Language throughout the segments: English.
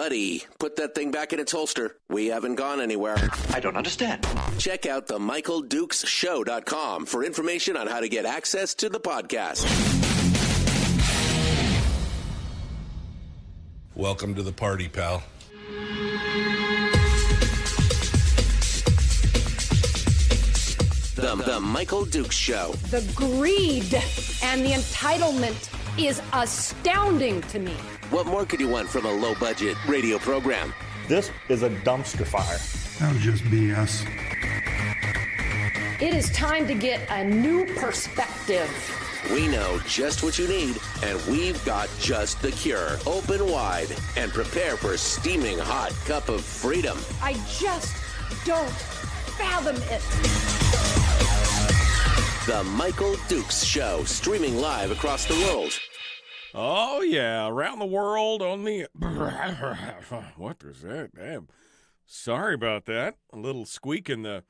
Buddy, put that thing back in its holster. We haven't gone anywhere. I don't understand. Check out the MichaelDukesShow.com for information on how to get access to the podcast. Welcome to the party, pal. The Michael Dukes Show. The greed and the entitlement is astounding to me. What more could you want from a low-budget radio program? This is a dumpster fire. That was just BS. It is time to get a new perspective. We know just what you need, and we've got just the cure. Open wide and prepare for a steaming hot cup of freedom. I just don't fathom it. The Michael Dukes Show, streaming live across the world. Oh, yeah, around the world on the... What was that? Damn. Sorry about that. A little squeak in the...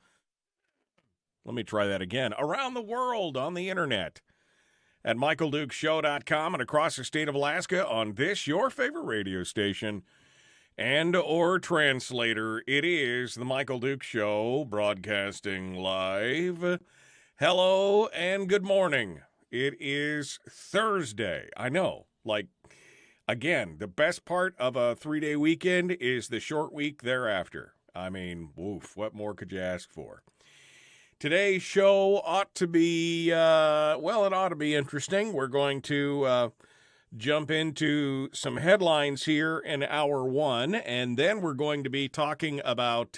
Let me try that again. Around the world on the internet at MichaelDukesShow.com and across the state of Alaska on this, your favorite radio station and or translator. It is the Michael Dukes Show, broadcasting live. Hello and good morning. It is Thursday. I know, again, the best part of a 3-day weekend is the short week thereafter. I mean, woof, what more could you ask for? Today's show ought to be, it ought to be interesting. We're going to jump into some headlines here in hour one, and then we're going to be talking about...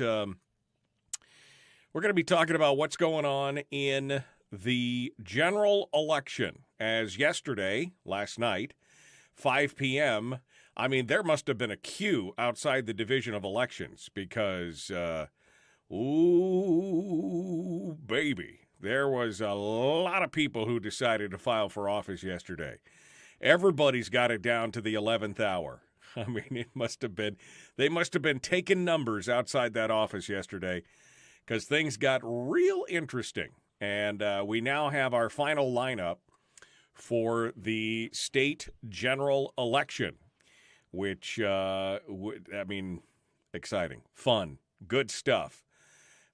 We're going to be talking about what's going on in the general election. As last night, 5 p.m., I mean, there must have been a queue outside the Division of Elections because, ooh, baby, there was a lot of people who decided to file for office yesterday. Everybody's got it down to the 11th hour. I mean, they must have been taking numbers outside that office yesterday, because things got real interesting. And we now have our final lineup for the state general election, which, exciting, fun, good stuff.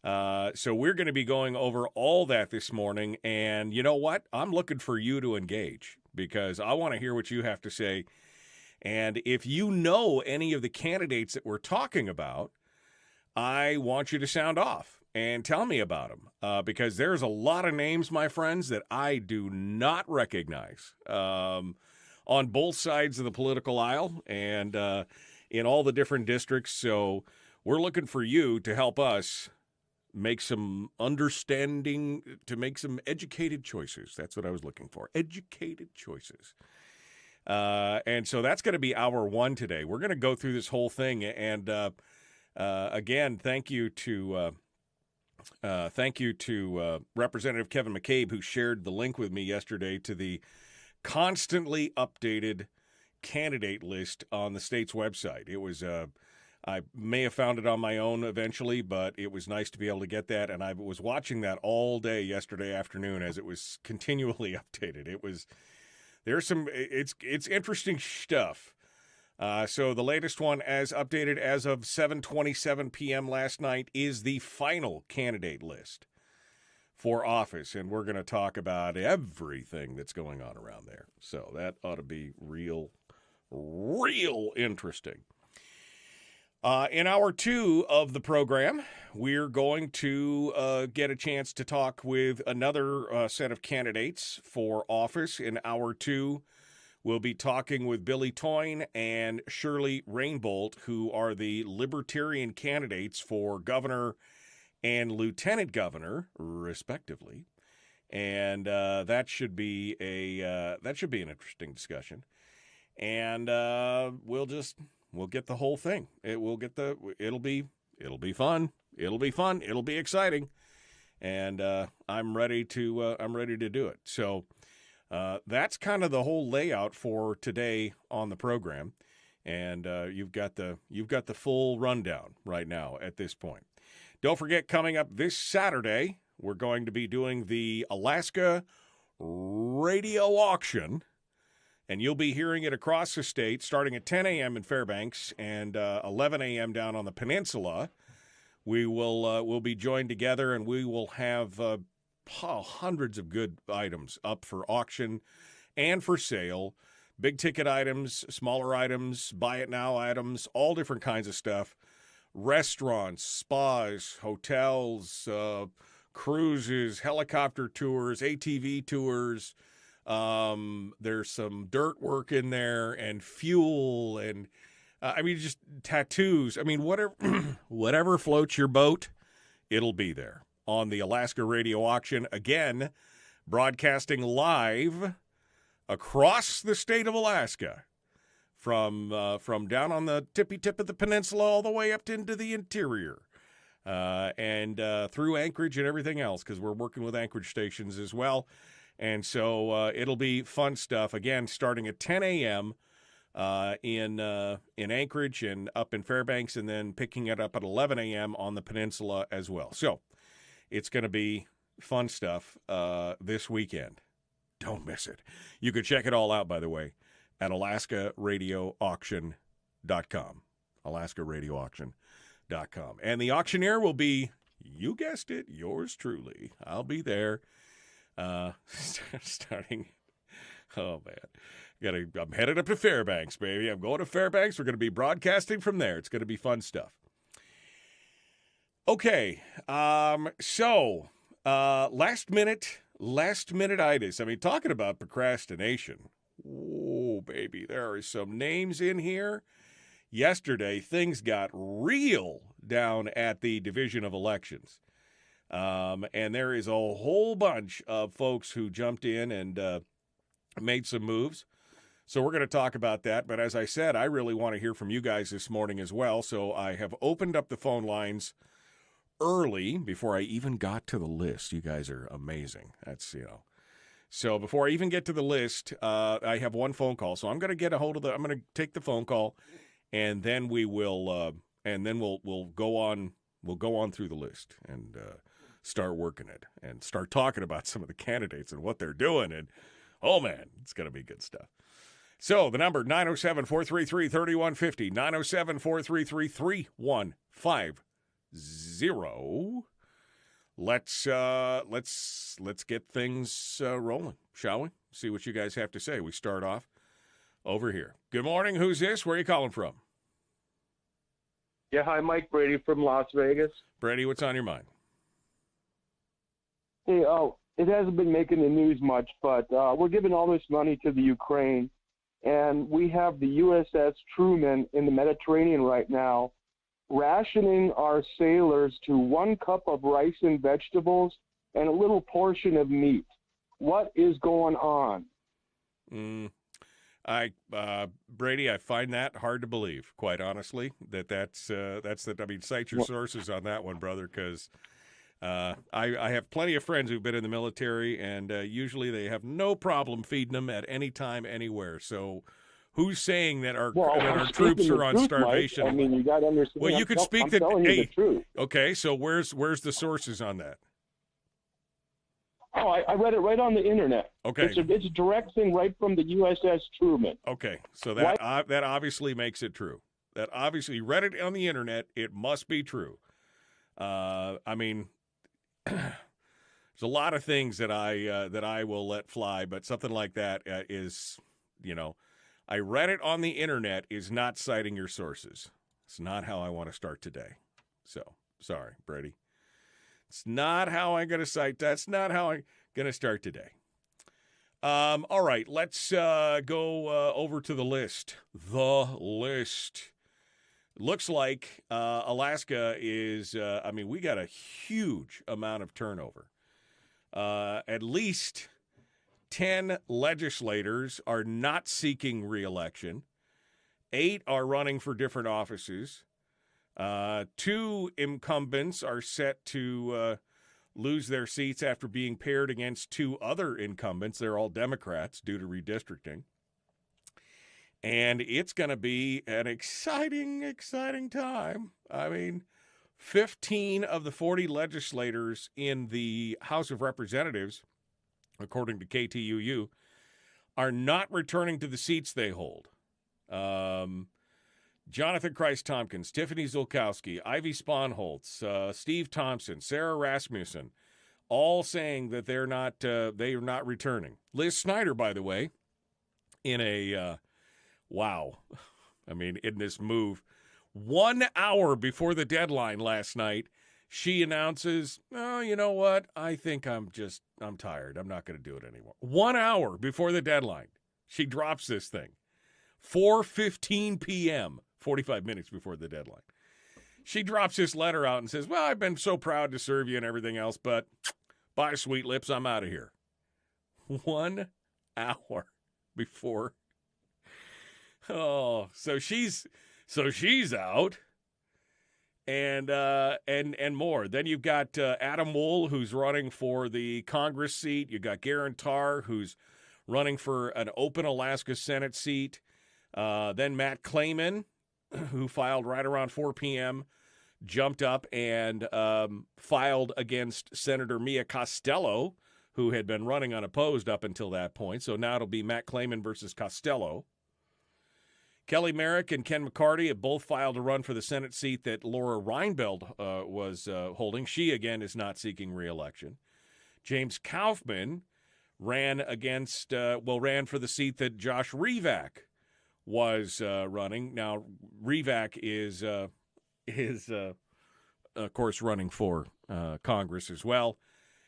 So we're going to be going over all that this morning. And you know what? I'm looking for you to engage because I want to hear what you have to say. And if you know any of the candidates that we're talking about, I want you to sound off and tell me about them because there's a lot of names, my friends, that I do not recognize on both sides of the political aisle and in all the different districts. So we're looking for you to help us make some educated choices. That's what I was looking for, educated choices. And so that's going to be hour one today. We're going to go through this whole thing and again, thank you to Representative Kevin McCabe, who shared the link with me yesterday to the constantly updated candidate list on the state's website. It was I may have found it on my own eventually, but it was nice to be able to get that. And I was watching that all day yesterday afternoon as it was continually updated. It's interesting stuff. So the latest one, as updated as of 7:27 p.m. last night, is the final candidate list for office. And we're going to talk about everything that's going on around there. So that ought to be real interesting. In hour two of the program, we're going to get a chance to talk with another set of candidates for office. In hour two, we'll be talking with Billy Toien and Shirley Rainbolt, who are the Libertarian candidates for governor and lieutenant governor, respectively. And that should be an interesting discussion. And we'll get the whole thing. It'll be fun. It'll be fun. It'll be exciting. And I'm ready to do it. So that's kind of the whole layout for today on the program. And you've got the full rundown right now at this point. Don't forget, coming up this Saturday, we're going to be doing the Alaska Radio Auction. And you'll be hearing it across the state starting at 10 a.m. in Fairbanks and 11 a.m. down on the peninsula. We'll be joined together, and we will have hundreds of good items up for auction and for sale. Big ticket items, smaller items, buy it now items, all different kinds of stuff. Restaurants, spas, hotels, cruises, helicopter tours, ATV tours. There's some dirt work in there and fuel and just tattoos. I mean, whatever floats your boat, it'll be there on the Alaska Radio Auction. Again, broadcasting live across the state of Alaska from down on the tippy tip of the peninsula all the way up into the interior and through Anchorage and everything else, because we're working with Anchorage stations as well. And so it'll be fun stuff, again, starting at 10 a.m. In Anchorage and up in Fairbanks, and then picking it up at 11 a.m. on the peninsula as well. So it's going to be fun stuff this weekend. Don't miss it. You can check it all out, by the way, at AlaskaRadioAuction.com. AlaskaRadioAuction.com. And the auctioneer will be, you guessed it, yours truly. I'll be there starting. Oh, man. I'm headed up to Fairbanks, baby. I'm going to Fairbanks. We're going to be broadcasting from there. It's going to be fun stuff. Okay. So last minute itis. I mean, talking about procrastination. Oh, baby, there are some names in here. Yesterday, things got real down at the Division of Elections. And there is a whole bunch of folks who jumped in and made some moves. So we're going to talk about that. But as I said, I really want to hear from you guys this morning as well. So I have opened up the phone lines early before I even got to the list. You guys are amazing. That's, So before I even get to the list, I have one phone call. So I'm going to get a hold of I'm going to take the phone call, and then we'll go on. We'll go on through the list and start working it and start talking about some of the candidates and what they're doing. And oh man, it's going to be good stuff. So the number 907-433-3150, 907-433-3150. Let's get things rolling, shall we? See what you guys have to say. We start off over here. Good morning. Who's this? Where are you calling from? Yeah, hi, Mike Brady from Las Vegas. Brady, what's on your mind? Hey, it hasn't been making the news much, but we're giving all this money to the Ukraine, and we have the USS Truman in the Mediterranean right now rationing our sailors to 1 cup of rice and vegetables and a little portion of meat. What is going on? Brady, I find that hard to believe, quite honestly, that's cite your sources on that one, brother, because I have plenty of friends who've been in the military, and usually they have no problem feeding them at any time, anywhere. So who's saying that our troops are on starvation? Mike. I mean, you got to understand. Well, you could speak the truth. Okay, so where's the sources on that? Oh, I read it right on the internet. Okay. It's a direct thing right from the USS Truman. Okay, so that obviously makes it true. That obviously, you read it on the internet. It must be true. I mean, there's a lot of things that I will let fly, but something like that is, I read it on the internet is not citing your sources. It's not how I want to start today. So, sorry, Brady. It's not how I'm going to cite. That's not how I'm going to start today. All right, let's go over to the list. The list. Looks like Alaska is, we got a huge amount of turnover. At least 10 legislators are not seeking re-election. 8 are running for different offices. 2 incumbents are set to lose their seats after being paired against 2 other incumbents. They're all Democrats due to redistricting. And it's going to be an exciting, exciting time. I mean, 15 of the 40 legislators in the House of Representatives, according to KTUU, are not returning to the seats they hold. Jonathan Christ-Tompkins, Tiffany Zulkowski, Ivy Sponholtz, Steve Thompson, Sarah Rasmussen, all saying that they are not returning. Liz Snyder, by the way, in a in this move, 1 hour before the deadline last night, she announces, "Oh, you know what? I think I'm tired. I'm not going to do it anymore." 1 hour before the deadline, she drops this thing. 4:15 p.m., 45 minutes before the deadline. She drops this letter out and says, "Well, I've been so proud to serve you and everything else, but bye, sweet lips, I'm out of here." 1 hour before. Oh, so she's out. And more. Then you've got Adam Wool, who's running for the Congress seat. You've got Garen Tarr, who's running for an open Alaska Senate seat. Then Matt Clayman, who filed right around 4 p.m., jumped up and filed against Senator Mia Costello, who had been running unopposed up until that point. So now it'll be Matt Clayman versus Costello. Kelly Merrick and Ken McCarty have both filed to run for the Senate seat that Laura Reinbolt was holding. She, again, is not seeking re-election. James Kaufman ran for the seat that Josh Revak was running. Now, Revak is of course, running for Congress as well.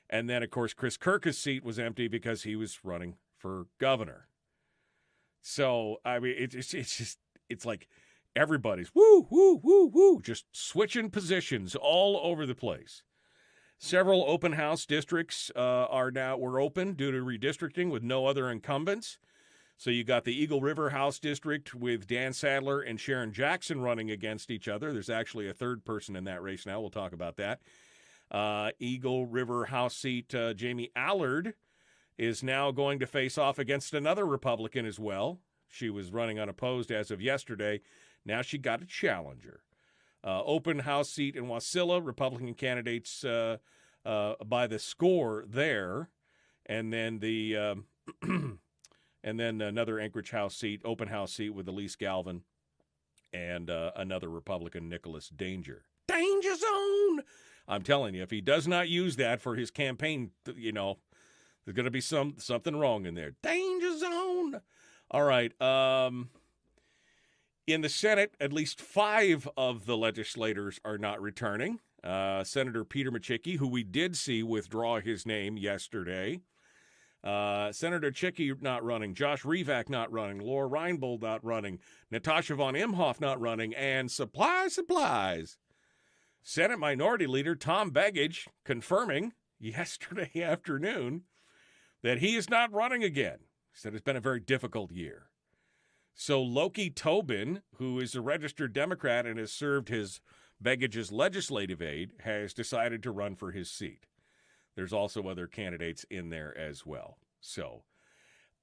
And then, of course, Chris Kirk's seat was empty because he was running for governor. So, I mean, it's like everybody's woo, just switching positions all over the place. Several open house districts were open due to redistricting with no other incumbents. So you got the Eagle River House District with Dan Sadler and Sharon Jackson running against each other. There's actually a third person in that race now. We'll talk about that. Eagle River House seat, Jamie Allard is now going to face off against another Republican as well. She was running unopposed as of yesterday. Now she got a challenger. Open house seat in Wasilla, Republican candidates by the score there. And then another Anchorage House seat, open house seat with Elise Galvin and another Republican, Nicholas Danger. Danger zone! I'm telling you, if he does not use that for his campaign, there's going to be something wrong in there. Danger zone! All right. In the Senate, at least 5 of the legislators are not returning. Senator Peter Micciche, who we did see withdraw his name yesterday. Senator Chickie not running. Josh Revak not running. Laura Reinbolt not running. Natasha von Imhoff not running. And supplies. Senate Minority Leader Tom Begich confirming yesterday afternoon that he is not running again. He said it's been a very difficult year. So Loki Tobin, who is a registered Democrat and has served his Begich's legislative aide, has decided to run for his seat. There's also other candidates in there as well. So,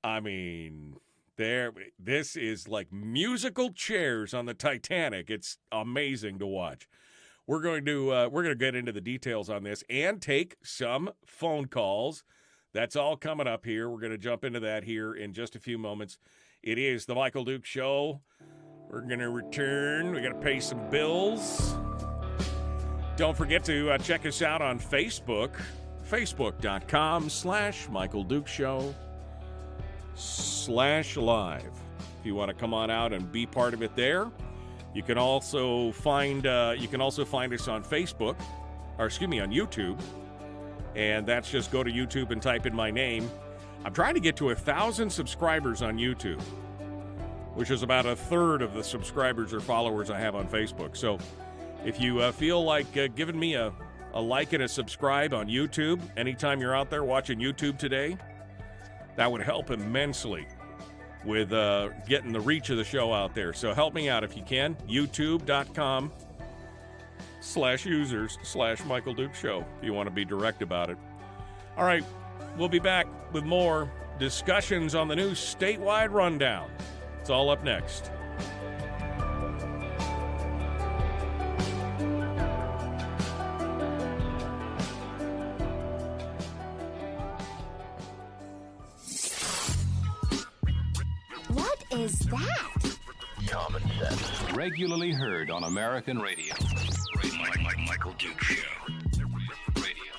I mean, this is like musical chairs on the Titanic. It's amazing to watch. We're going to get into the details on this and take some phone calls. That's all coming up here. We're going to jump into that here in just a few moments. It is the Michael Duke Show. We're going to return. We got to pay some bills. Don't forget to check us out on Facebook. Facebook.com/Michael Duke Show /live. If you want to come on out and be part of it there, you can also find us on Facebook, on YouTube, and that's just go to YouTube and type in my name. I'm trying to get to 1,000 subscribers on YouTube, which is about a third of the subscribers or followers I have on Facebook. So if you feel like giving me a like and a subscribe on YouTube anytime you're out there watching YouTube today, that would help immensely with getting the reach of the show out there. So help me out if you can. YouTube.com/users/Michael Duke Show if you want to be direct about it. All right, we'll be back with more discussions on the new statewide rundown. It's all up next. is that? Common sense. Regularly heard on American radio. Michael Duke Show. Radio.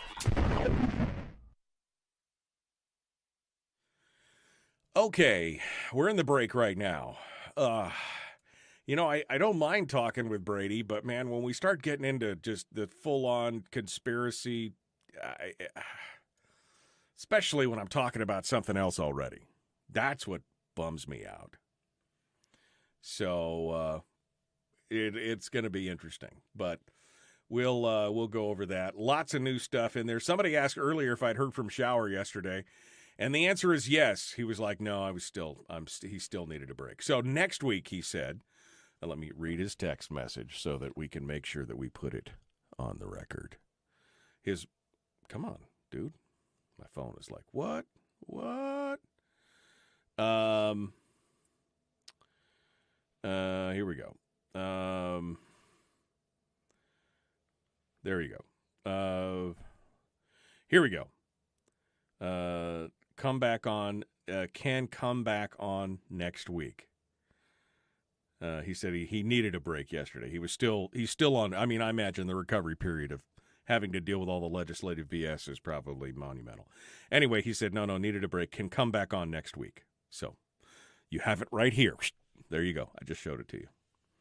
Okay, we're in the break right now. I don't mind talking with Brady, but man, when we start getting into just the full-on conspiracy, especially when I'm talking about something else already, that's what bums me out. So it's going to be interesting, but we'll go over that. Lots of new stuff in there. Somebody asked earlier if I'd heard from Shower yesterday, and the answer is yes. He was like, no, he still needed a break. So next week, he said, let me read his text message so that we can make sure that we put it on the record. Come on, dude. My phone is like, what? Here we go. There you go. Here we go. Come back on. Can come back on next week. He said he needed a break yesterday. He's still on. I mean, I imagine the recovery period of having to deal with all the legislative BS is probably monumental. Anyway, he said, no, needed a break. Can come back on next week. So you have it right here. There you go. I just showed it to you.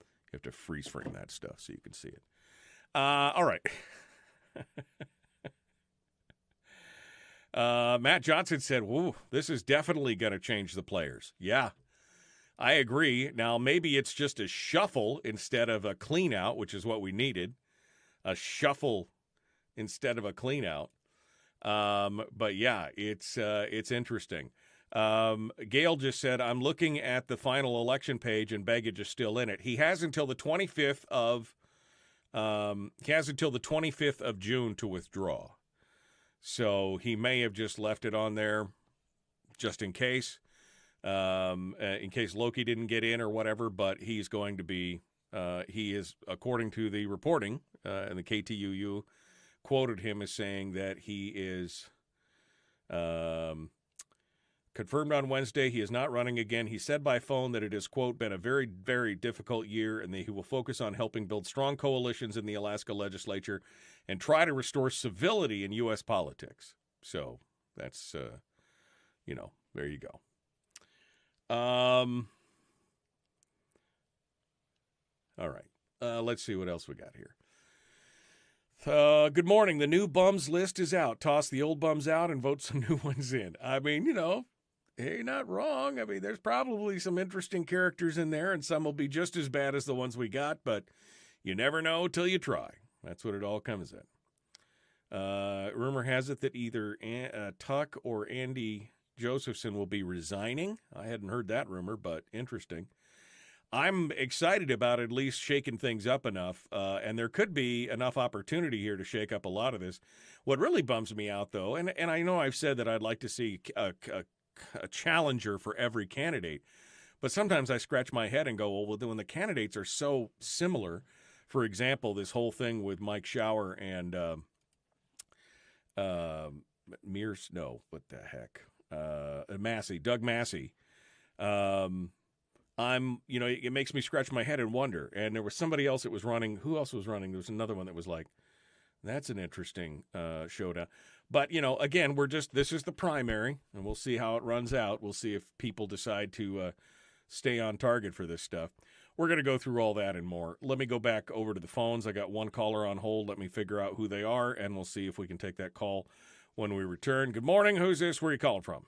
You have to freeze frame that stuff so you can see it. All right. Matt Johnson said, whoa, this is definitely going to change the players. Yeah, I agree. Now, maybe it's just a shuffle instead of a clean out, which is what we needed. A shuffle instead of a clean out. But yeah, it's interesting. Gail just said, I'm looking at the final election page and Begich is still in it. He has until the 25th of June to withdraw. So he may have just left it on there just in case Loki didn't get in or whatever, but he's going to be, he is, according to the reporting, and the KTUU quoted him as saying that he is confirmed on Wednesday. He is not running again. He said by phone that it has, quote, been a very, very difficult year and that he will focus on helping build strong coalitions in the Alaska legislature and try to restore civility in U.S. politics. So that's, there you go. All right. Let's see what else we got here. Good morning. The new bums list is out. Toss the old bums out and vote some new ones in. I mean, hey, not wrong. I mean, there's probably some interesting characters in there, and some will be just as bad as the ones we got, but you never know till you try. That's what it all comes in. Rumor has it that either Tuck or Andy Josephson will be resigning. I hadn't heard that rumor, but interesting. I'm excited about at least shaking things up enough, and there could be enough opportunity here to shake up a lot of this. What really bums me out, though, and I know I've said that I'd like to see a challenger for every candidate, but sometimes I scratch my head and go, well, when the candidates are so similar, for example, this whole thing with Mike Shower and Mears, no, what the heck, Massey, Doug Massey, it makes me scratch my head and wonder. And there was somebody else that was running. Who else was running? There was another one that was like, that's an interesting showdown. But, again, this is the primary, and we'll see how it runs out. We'll see if people decide to stay on target for this stuff. We're going to go through all that and more. Let me go back over to the phones. I got one caller on hold. Let me figure out who they are, and we'll see if we can take that call when we return. Good morning. Who's this? Where are you calling from?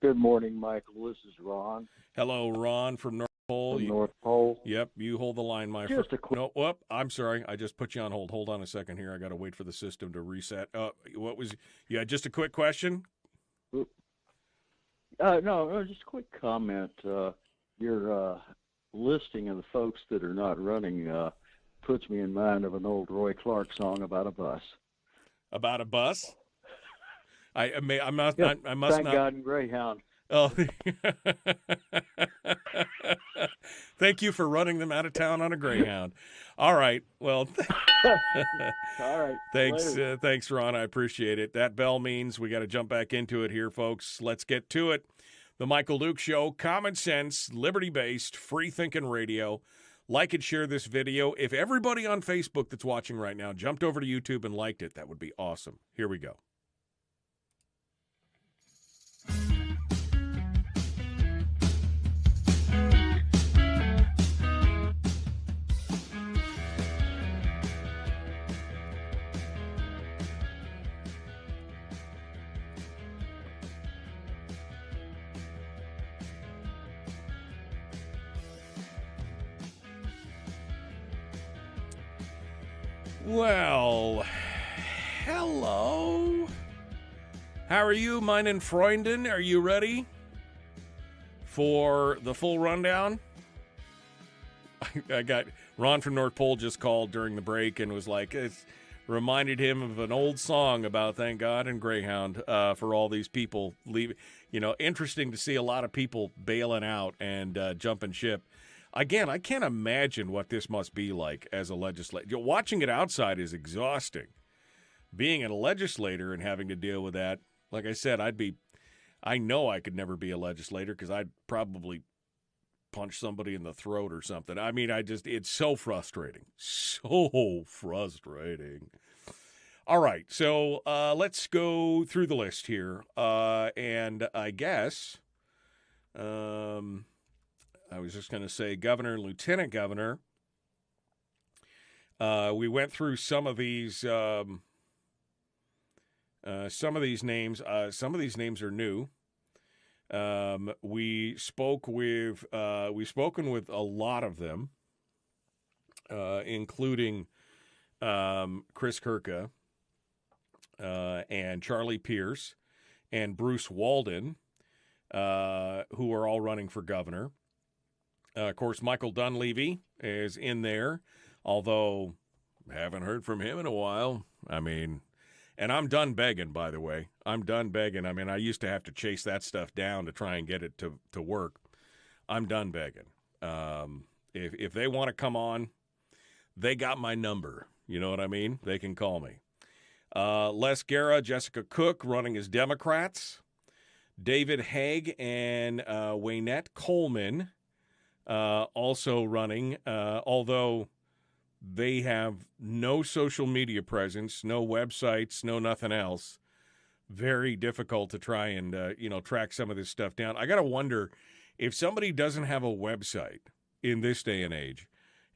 Good morning, Michael. This is Ron. Hello, Ron from North Pole. North Pole. Yep, you hold the line, my friend. Just a quick. No, whoop, I'm sorry. I just put you on hold. Hold on a second here. I got to wait for the system to reset. You had just a quick question? No, just a quick comment. Your listing of the folks that are not running puts me in mind of an old Roy Clark song about a bus. About a bus? I must Thank not. God and Greyhound. Oh, thank you for running them out of town on a Greyhound. All right. Well, all right. Thanks, Ron. I appreciate it. That bell means we got to jump back into it here, folks. Let's get to it. The Michael Duke Show, common sense, liberty-based, free-thinking radio. Like and share this video. If everybody on Facebook that's watching right now jumped over to YouTube and liked it, that would be awesome. Here we go. Well, hello. How are you, meinen Freunden? Are you ready for the full rundown? I got Ron from North Pole just called during the break and was like, it reminded him of an old song about Thank God and Greyhound for all these people leaving. You know, interesting to see a lot of people bailing out and jumping ship. Again, I can't imagine what this must be like as a legislator. Watching it outside is exhausting. Being a legislator and having to deal with that, like I said, I know I could never be a legislator because I'd probably punch somebody in the throat or something. I mean, it's so frustrating. So frustrating. All right, so let's go through the list here. And I guess... I was just going to say governor and lieutenant governor. We went through some of these names. Some of these names are new. We've spoken with a lot of them, including Chris Kirka and Charlie Pierce and Bruce Walden, who are all running for governor. Of course, Michael Dunleavy is in there, although haven't heard from him in a while. I mean, and I'm done begging, by the way. I'm done begging. I mean, I used to have to chase that stuff down to try and get it to work. I'm done begging. If they want to come on, they got my number. You know what I mean? They can call me. Les Guerra, Jessica Cook running as Democrats. David Haig and Waynette Coleman also running, although they have no social media presence, no websites, no nothing else. Very difficult to try and, track some of this stuff down. I got to wonder if somebody doesn't have a website in this day and age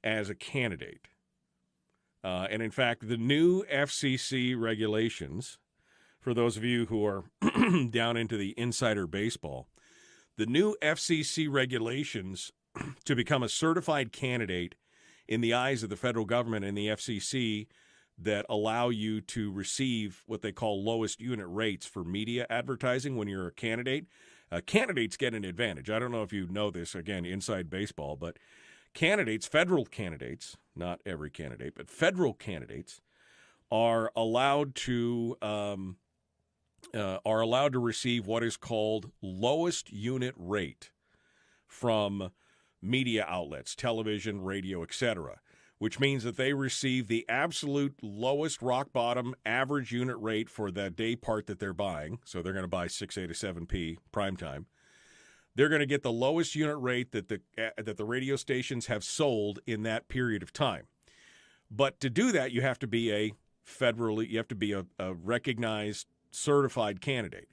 as a candidate. And in fact, the new FCC regulations, for those of you who are down into the insider baseball, the new FCC regulations to become a certified candidate in the eyes of the federal government and the FCC that allow you to receive what they call lowest unit rates for media advertising when you're a candidate. Candidates get an advantage. I don't know if you know this, again, inside baseball, but candidates, federal candidates, not every candidate, but federal candidates are allowed to receive what is called lowest unit rate from media outlets, television, radio, etc., which means that they receive the absolute lowest rock bottom average unit rate for the day part that they're buying. So they're going to buy 6A to 7P primetime. They're going to get the lowest unit rate that the radio stations have sold in that period of time. But to do that, you have to be a recognized certified candidate.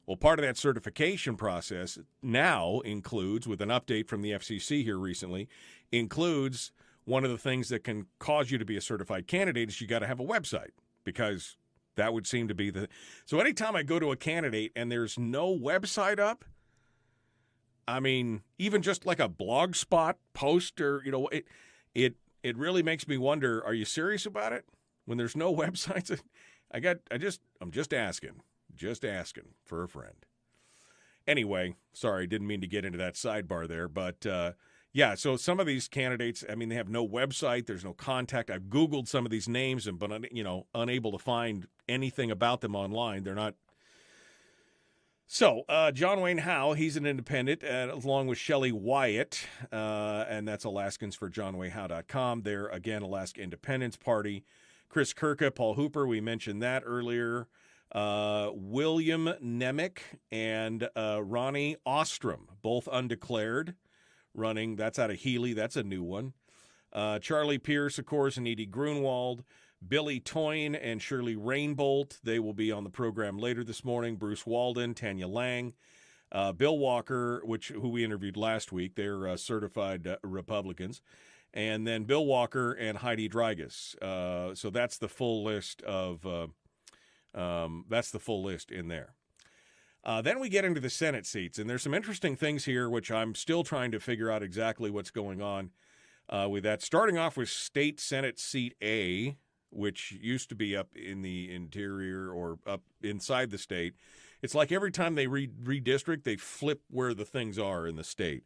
Well, part of that certification process now includes, with an update from the FCC here recently, includes one of the things that can cause you to be a certified candidate is you got to have a website, because that would seem to be the... So anytime I go to a candidate and there's no website up, I mean, even just like a blog spot post or, it really makes me wonder, are you serious about it? When there's no websites? I'm just asking. Just asking for a friend. Anyway, sorry, didn't mean to get into that sidebar there, but yeah, so some of these candidates, I mean, they have no website, there's no contact. I've Googled some of these names and been, unable to find anything about them online. They're not. So, John Wayne Howe, he's an independent, along with Shelley Wyatt, and that's Alaskans for JohnWayneHowe.com. They're, again, Alaska Independence Party. Chris Kirka, Paul Hooper, we mentioned that earlier. William Nemec and Ronnie Ostrom, both undeclared, running. That's out of Healy. That's a new one. Charlie Pierce, of course, and Edie Grunwald. Billy Toien and Shirley Rainbolt, they will be on the program later this morning. Bruce Walden, Tanya Lang. Bill Walker, who we interviewed last week. They're certified Republicans. And then Bill Walker and Heidi Drygas. So that's the full list in there. Then we get into the Senate seats, and there's some interesting things here, which I'm still trying to figure out exactly what's going on with that. Starting off with State Senate Seat A, which used to be up in the interior or up inside the state. It's like every time they redistrict, they flip where the things are in the state,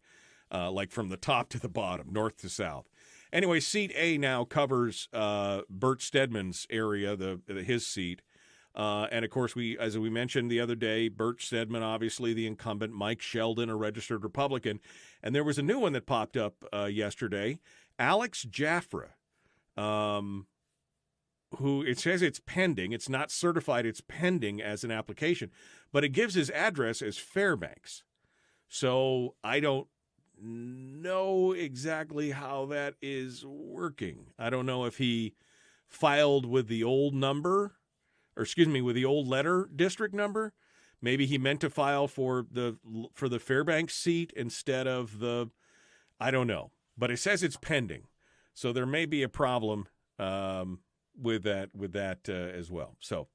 like from the top to the bottom, north to south. Anyway, Seat A now covers Bert Stedman's area, his seat. And, of course, as we mentioned the other day, Bert Stedman, obviously the incumbent, Mike Sheldon, a registered Republican. And there was a new one that popped up yesterday, Alex Jaffra, who it says it's pending. It's not certified. It's pending as an application. But it gives his address as Fairbanks. So I don't know exactly how that is working. I don't know if he filed with the old number, with the old letter district number. Maybe he meant to file for the Fairbanks seat instead of I don't know. But it says it's pending. So there may be a problem with that as well. So,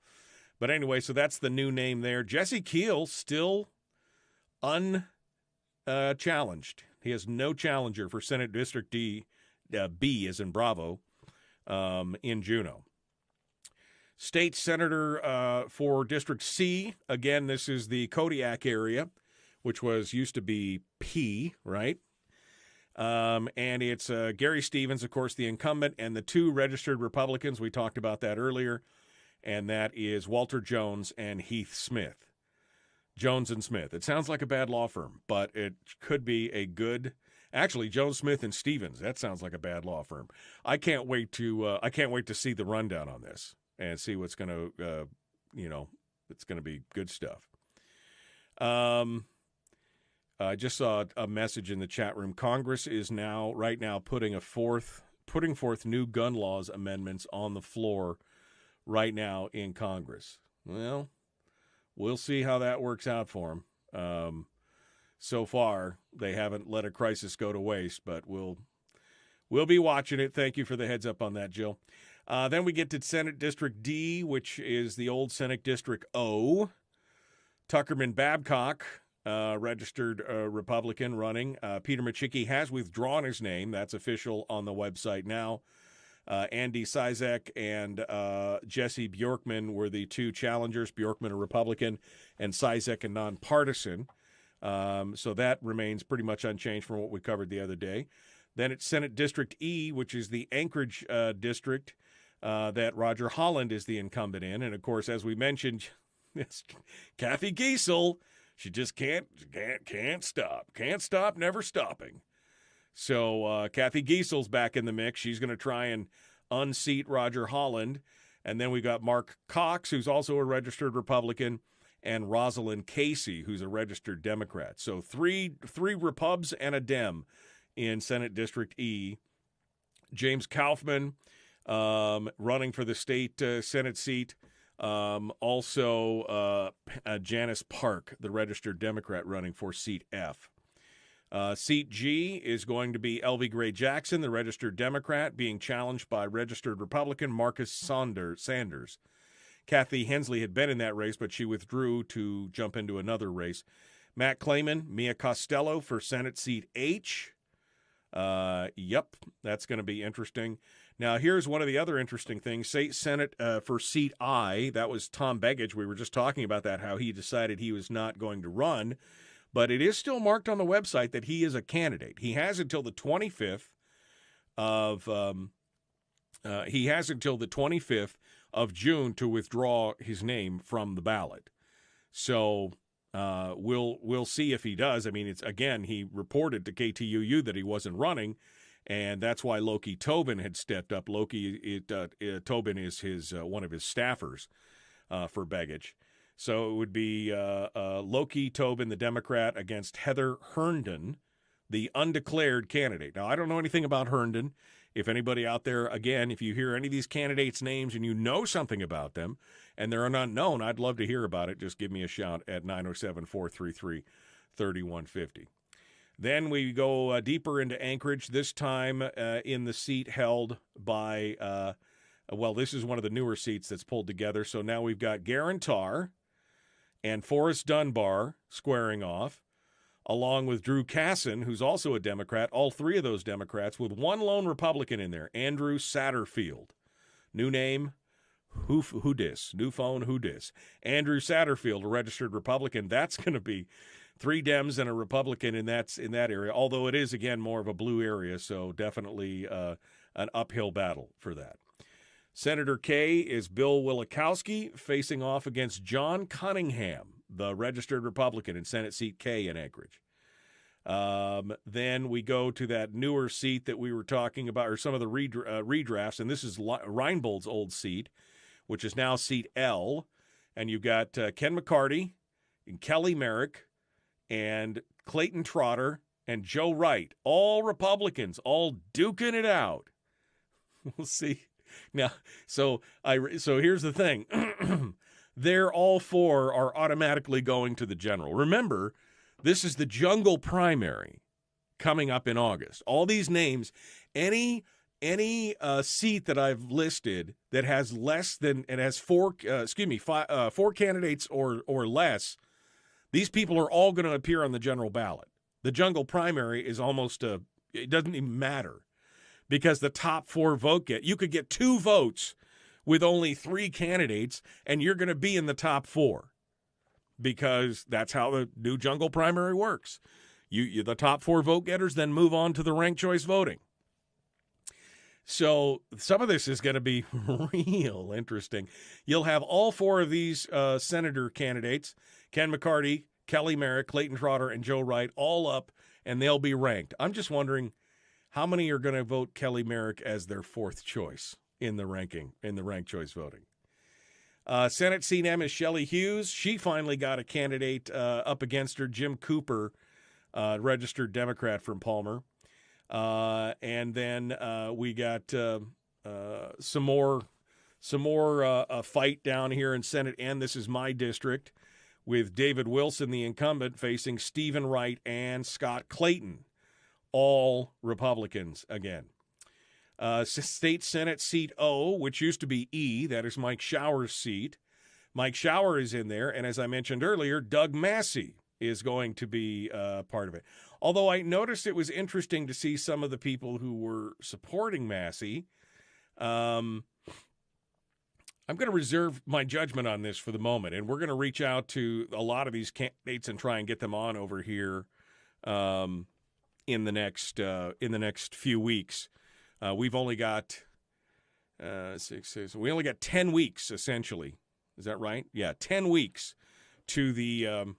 but anyway, so that's the new name there. Jesse Keel still unchallenged. He has no challenger for Senate District B as in Bravo, in Juneau. State Senator for District C, again, this is the Kodiak area, which used to be P, right? And it's Gary Stevens, of course, the incumbent, and the two registered Republicans. We talked about that earlier, and that is Walter Jones and Heath Smith. Jones and Smith. It sounds like a bad law firm, but it could be a good. Actually, Jones, Smith, and Stevens. That sounds like a bad law firm. I can't wait to see the rundown on this and see what's going to, it's going to be good stuff. I just saw a message in the chat room. Congress is right now putting forth new gun laws amendments on the floor right now in Congress. Well, we'll see how that works out for them. So far, they haven't let a crisis go to waste, but we'll be watching it. Thank you for the heads up on that, Jill. Then we get to Senate District D, which is the old Senate District O. Tuckerman Babcock, registered Republican running. Peter Machicki has withdrawn his name. That's official on the website now. Andy Sizek and Jesse Bjorkman were the two challengers. Bjorkman, a Republican, and Sizek, a nonpartisan. So that remains pretty much unchanged from what we covered the other day. Then it's Senate District E, which is the Anchorage district that Roger Holland is the incumbent in. And, of course, as we mentioned, it's Kathy Giesel. She just can't stop. Can't stop, never stopping. So Kathy Giesel's back in the mix. She's going to try and unseat Roger Holland. And then we got Mark Cox, who's also a registered Republican, and Rosalind Casey, who's a registered Democrat. So three Repubs and a Dem in Senate District E. James Kaufman running for the state Senate seat. Also Janice Park, the registered Democrat, running for Seat F. Seat G is going to be Elvie Gray Jackson, the registered Democrat, being challenged by registered Republican Marcus Sanders. Kathy Hensley had been in that race, but she withdrew to jump into another race. Matt Clayman, Mia Costello for Senate Seat H. Yep, that's going to be interesting. Now, here's one of the other interesting things. State Senate for Seat I, that was Tom Begich. We were just talking about that, how he decided he was not going to run. But it is still marked on the website that he is a candidate. He has until the 25th of June to withdraw his name from the ballot. So we'll see if he does. I mean, he reported to KTUU that he wasn't running, and that's why Loki Tobin had stepped up. Tobin is one of his staffers. for Begich. So it would be Loki Tobin, the Democrat, against Heather Herndon, the undeclared candidate. Now, I don't know anything about Herndon. If anybody out there, again, if you hear any of these candidates' names and you know something about them and they're unknown, I'd love to hear about it. Just give me a shout at 907-433-3150. Then we go deeper into Anchorage, this time in the seat held by, this is one of the newer seats that's pulled together. So now we've got Garantar and Forrest Dunbar squaring off, along with Drew Casson, who's also a Democrat, all three of those Democrats, with one lone Republican in there, Andrew Satterfield. New name, who dis? New phone, who dis? Andrew Satterfield, a registered Republican. That's going to be 3 Dems and a Republican in that area, although it is, again, more of a blue area, so definitely an uphill battle for that. Senator K is Bill Wielechowski facing off against John Cunningham, the registered Republican in Senate Seat K in Anchorage. Then we go to that newer seat that we were talking about, or some of the redrafts, and this is Rainbolt's old seat, which is now Seat L. And you've got Ken McCarty and Kelly Merrick and Clayton Trotter and Joe Wright, all Republicans, all duking it out. We'll see. Now, so here's the thing. They're all 4 are automatically going to the general. Remember, this is the jungle primary coming up in August. All these names, any seat that I've listed that has less than, it has 4 candidates or less, these people are all going to appear on the general ballot. The jungle primary is almost it doesn't even matter, because the top 4 vote you could get 2 votes with only 3 candidates, and you're going to be in the top 4, because that's how the new jungle primary works. You the top 4 vote getters then move on to the ranked choice voting. So some of this is going to be real interesting. You'll have all 4 of these senator candidates, Ken McCarty, Kelly Merrick, Clayton Trotter, and Joe Wright, all up, and they'll be ranked. I'm just wondering how many are going to vote Kelly Merrick as their 4th choice in the ranking, in the ranked choice voting. Senate Seat M is Shelley Hughes. She finally got a candidate up against her, Jim Cooper, registered Democrat from Palmer. And then we got some more fight down here in Senate N. This is my district, with David Wilson, the incumbent, facing Stephen Wright and Scott Clayton, all Republicans again. State Senate Seat O, which used to be E, that is Mike Shower's seat. Mike Shower is in there, and as I mentioned earlier, Doug Massey is going to be part of it. Although I noticed it was interesting to see some of the people who were supporting Massey. I'm going to reserve my judgment on this for the moment, and we're going to reach out to a lot of these candidates and try and get them on over here in the next few weeks. We've only got 6. We only got 10 weeks essentially. Is that right? Yeah, 10 weeks to the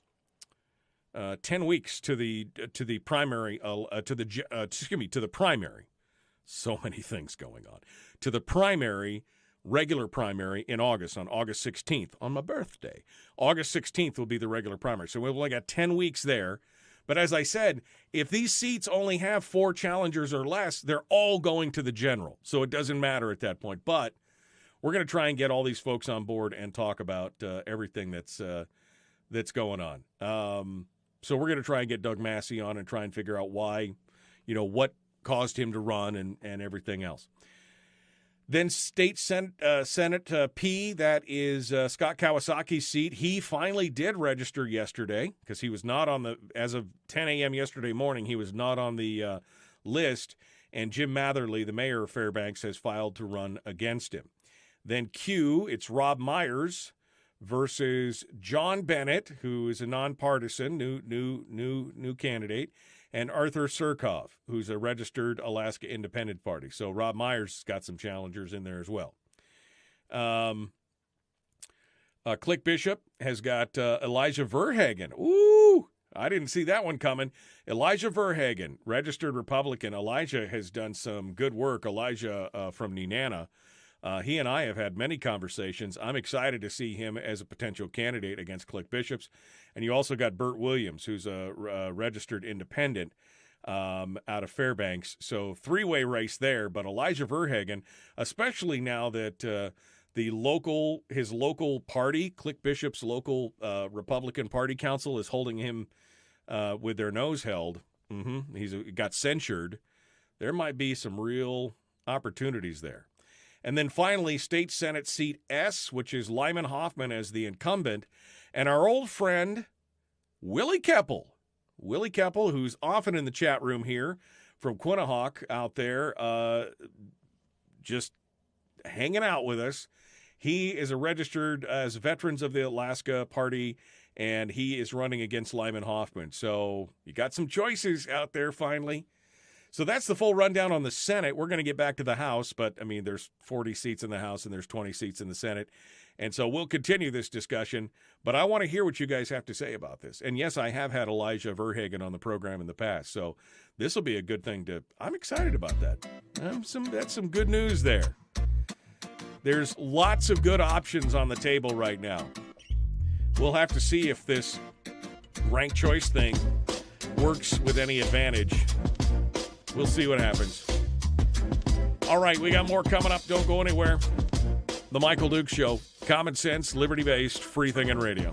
10 weeks to the primary to the primary. So many things going on. To the primary, regular primary in August, on August 16th, on my birthday. August 16th will be the regular primary. So we've only got 10 weeks there. But as I said, if these seats only have 4 challengers or less, they're all going to the general. So it doesn't matter at that point. But we're going to try and get all these folks on board and talk about everything that's going on. So we're going to try and get Doug Massey on and try and figure out why, what caused him to run and everything else. Then State Senate P, that is Scott Kawasaki's seat. He finally did register yesterday because he was not on as of 10 a.m. yesterday morning, he was not on the list. And Jim Matherly, the mayor of Fairbanks, has filed to run against him. Then Q, it's Rob Myers versus John Bennett, who is a nonpartisan, new candidate, and Arthur Surkov, who's a registered Alaska Independent Party. So Rob Myers has got some challengers in there as well. Click Bishop has got Elijah Verhagen. Ooh, I didn't see that one coming. Elijah Verhagen, registered Republican. Elijah has done some good work. Elijah from Nenana. He and I have had many conversations. I'm excited to see him as a potential candidate against Click Bishops. And you also got Burt Williams, who's a registered independent out of Fairbanks. So three-way race there. But Elijah Verhagen, especially now that his local party, Click Bishops' local Republican Party Council, is holding him with their nose held. He's got censured. There might be some real opportunities there. And then finally, State Senate Seat S, which is Lyman Hoffman as the incumbent, and our old friend, Willie Keppel. Willie Keppel, who's often in the chat room here from Quinnahock out there, just hanging out with us. He is a registered as Veterans of the Alaska Party, and he is running against Lyman Hoffman. So you got some choices out there finally. So that's the full rundown on the Senate. We're going to get back to the House, but, I mean, there's 40 seats in the House and there's 20 seats in the Senate. And so we'll continue this discussion, but I want to hear what you guys have to say about this. And, yes, I have had Elijah Verhagen on the program in the past, so this will be a good thing to – I'm excited about that. That's some good news there. There's lots of good options on the table right now. We'll have to see if this ranked choice thing works with any advantage. We'll see what happens. All right, we got more coming up. Don't go anywhere. The Michael Dukes Show. Common sense, liberty-based, free thinking radio.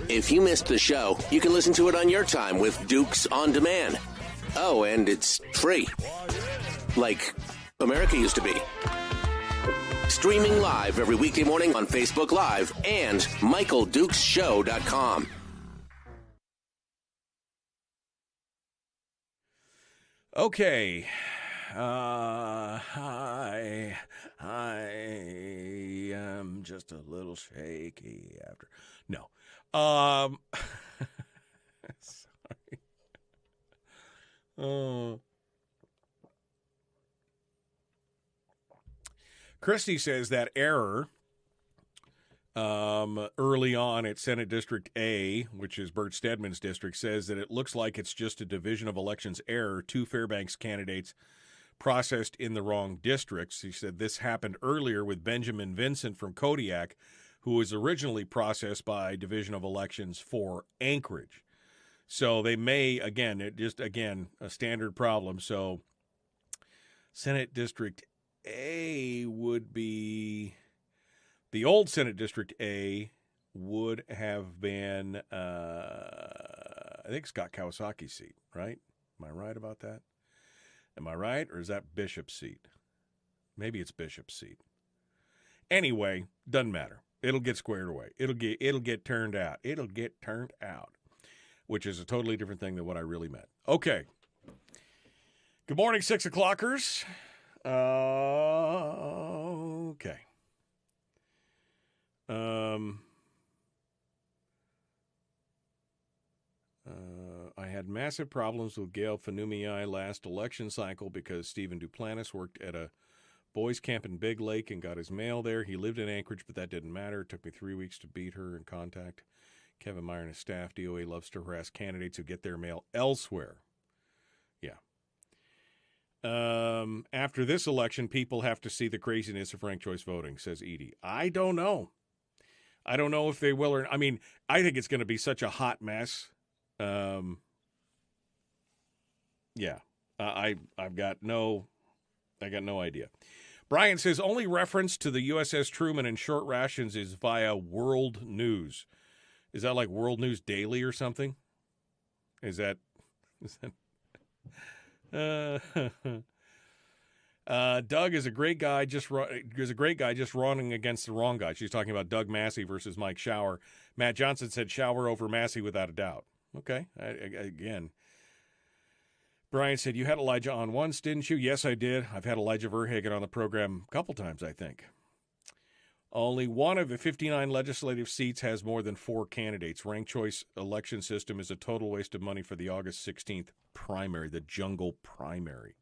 If you missed the show, you can listen to it on your time with Dukes On Demand. Oh, and it's free. Like America used to be. Streaming live every weekday morning on Facebook Live and MichaelDukesShow.com. Okay. I am just a little shaky after. No. Sorry. Christie says that error early on at Senate District A, which is Bert Stedman's district, says that it looks like it's just a Division of Elections error. 2 Fairbanks candidates processed in the wrong districts. He said this happened earlier with Benjamin Vincent from Kodiak, who was originally processed by Division of Elections for Anchorage. So they may, again, a standard problem. So Senate District A would be, the old Senate District A would have been, I think Scott Kawasaki's seat, right? Am I right about that? Am I right? Or is that Bishop's seat? Maybe it's Bishop's seat. Anyway, doesn't matter. It'll get squared away. It'll get turned out. It'll get turned out, which is a totally different thing than what I really meant. Okay. Good morning, 6 o'clockers. Okay. I had massive problems with Gail Fanumii last election cycle because Stephen Duplantis worked at a boys camp in Big Lake and got his mail there. He lived in Anchorage, but that didn't matter. It took me 3 weeks to beat her and contact Kevin Meyer and his staff. DOA loves to harass candidates who get their mail elsewhere. Yeah. After this election, people have to see the craziness of ranked choice voting, says Edie. I don't know. I don't know if they will or, I mean, I think it's going to be such a hot mess. Yeah. I've got no idea. Brian says only reference to the USS Truman and short rations is via World News. Is that like World News Daily or something? Doug is a great guy, just running against the wrong guy. She's talking about Doug Massey versus Mike Shower. Matt Johnson said Shower over Massey without a doubt. Okay, again. Brian said, you had Elijah on once, didn't you? Yes, I did. I've had Elijah Verhagen on the program a couple times, I think. Only one of the 59 legislative seats has more than 4 candidates. Ranked choice election system is a total waste of money for the August 16th primary, the jungle primary.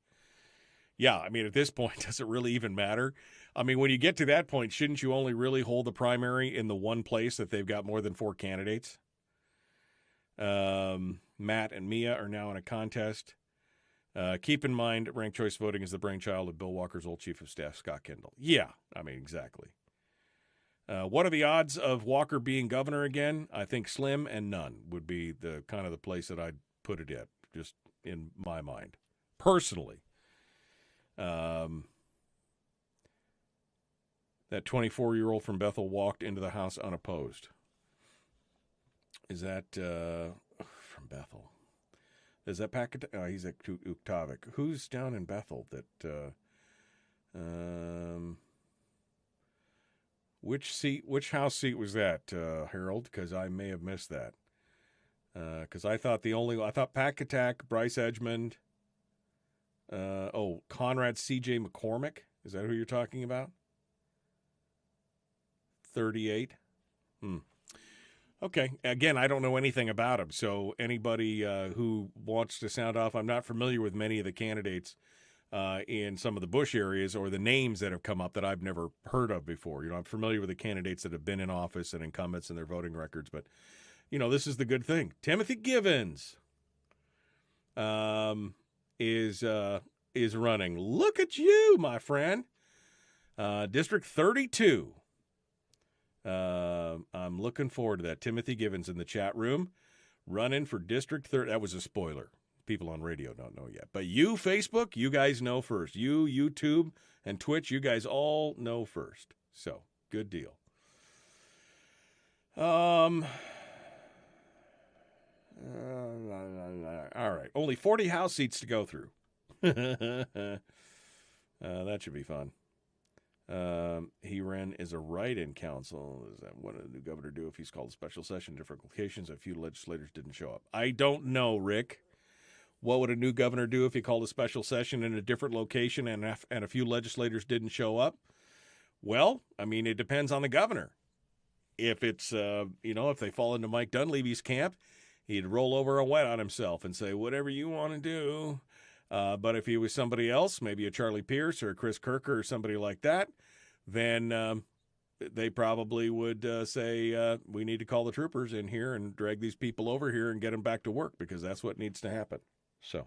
yeah, I mean, at this point, does it really even matter? I mean, when you get to that point, shouldn't you only really hold the primary in the one place that they've got more than 4 candidates? Matt and Mia are now in a contest. Keep in mind, ranked choice voting is the brainchild of Bill Walker's old chief of staff, Scott Kendall. Yeah, I mean, exactly. What are the odds of Walker being governor again? I think slim and none would be the kind of the place that I'd put it at, just in my mind, personally. That 24-year-old from Bethel walked into the house unopposed. Is that from Bethel? Is that Packet? Oh, he's at Uktavic. Who's down in Bethel that which house seat was that, Harold? Because I may have missed that. Because I thought Packatack, Bryce Edgmond, Conrad C.J. McCormick. Is that who you're talking about? 38. Okay. Again, I don't know anything about him. So anybody who wants to sound off, I'm not familiar with many of the candidates in some of the Bush areas or the names that have come up that I've never heard of before. I'm familiar with the candidates that have been in office and incumbents and their voting records, but this is the good thing. Timothy Givens is running. Look at you, my friend. District 32. I'm looking forward to that. Timothy Givens in the chat room running for District 30. That was a spoiler. People on radio don't know yet. But you, Facebook, you guys know first. You, YouTube, and Twitch, you guys all know first. So, good deal. All right. Only 40 House seats to go through. That should be fun. He ran as a write-in council. Is that what a new governor do if he's called a special session, different locations? A few legislators didn't show up. I don't know, Rick. What would a new governor do if he called a special session in a different location and a few legislators didn't show up? Well, I mean, it depends on the governor. If it's, if they fall into Mike Dunleavy's camp, he'd roll over and wet on himself and say, whatever you want to do. But if he was somebody else, maybe a Charlie Pierce or a Chris Kirker or somebody like that, then they probably would say, we need to call the troopers in here and drag these people over here and get them back to work because that's what needs to happen. So,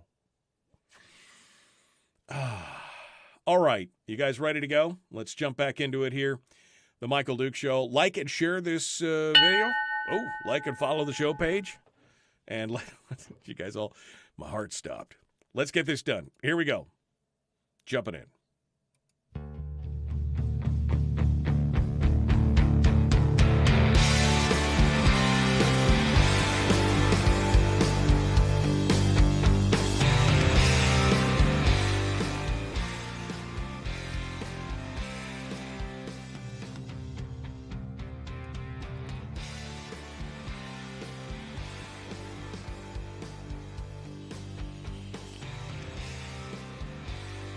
all right. You guys ready to go? Let's jump back into it here. The Michael Duke Show. Like and share this video. Oh, like and follow the show page. And you guys all, my heart stopped. Let's get this done. Here we go. Jumping in.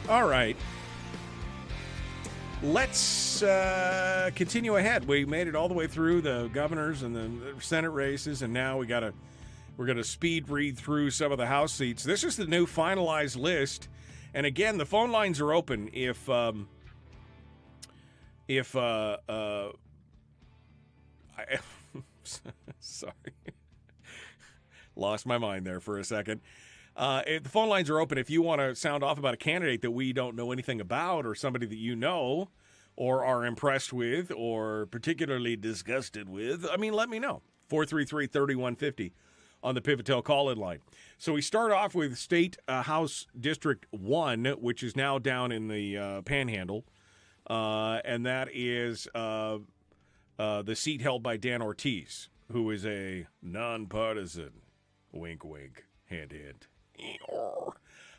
All right. Let's continue ahead. We made it all the way through the governors and the Senate races, and now we're going to speed read through some of the House seats. This is the new finalized list, and again, the phone lines are open. Sorry, lost my mind there for a second. The phone lines are open if you want to sound off about a candidate that we don't know anything about or somebody that you know or are impressed with or particularly disgusted with. I mean, let me know. 433-3150 on the Pivotel call-in line. So we start off with State House District 1, which is now down in the Panhandle, and that is the seat held by Dan Ortiz, who is a nonpartisan, wink, wink, hint, hint.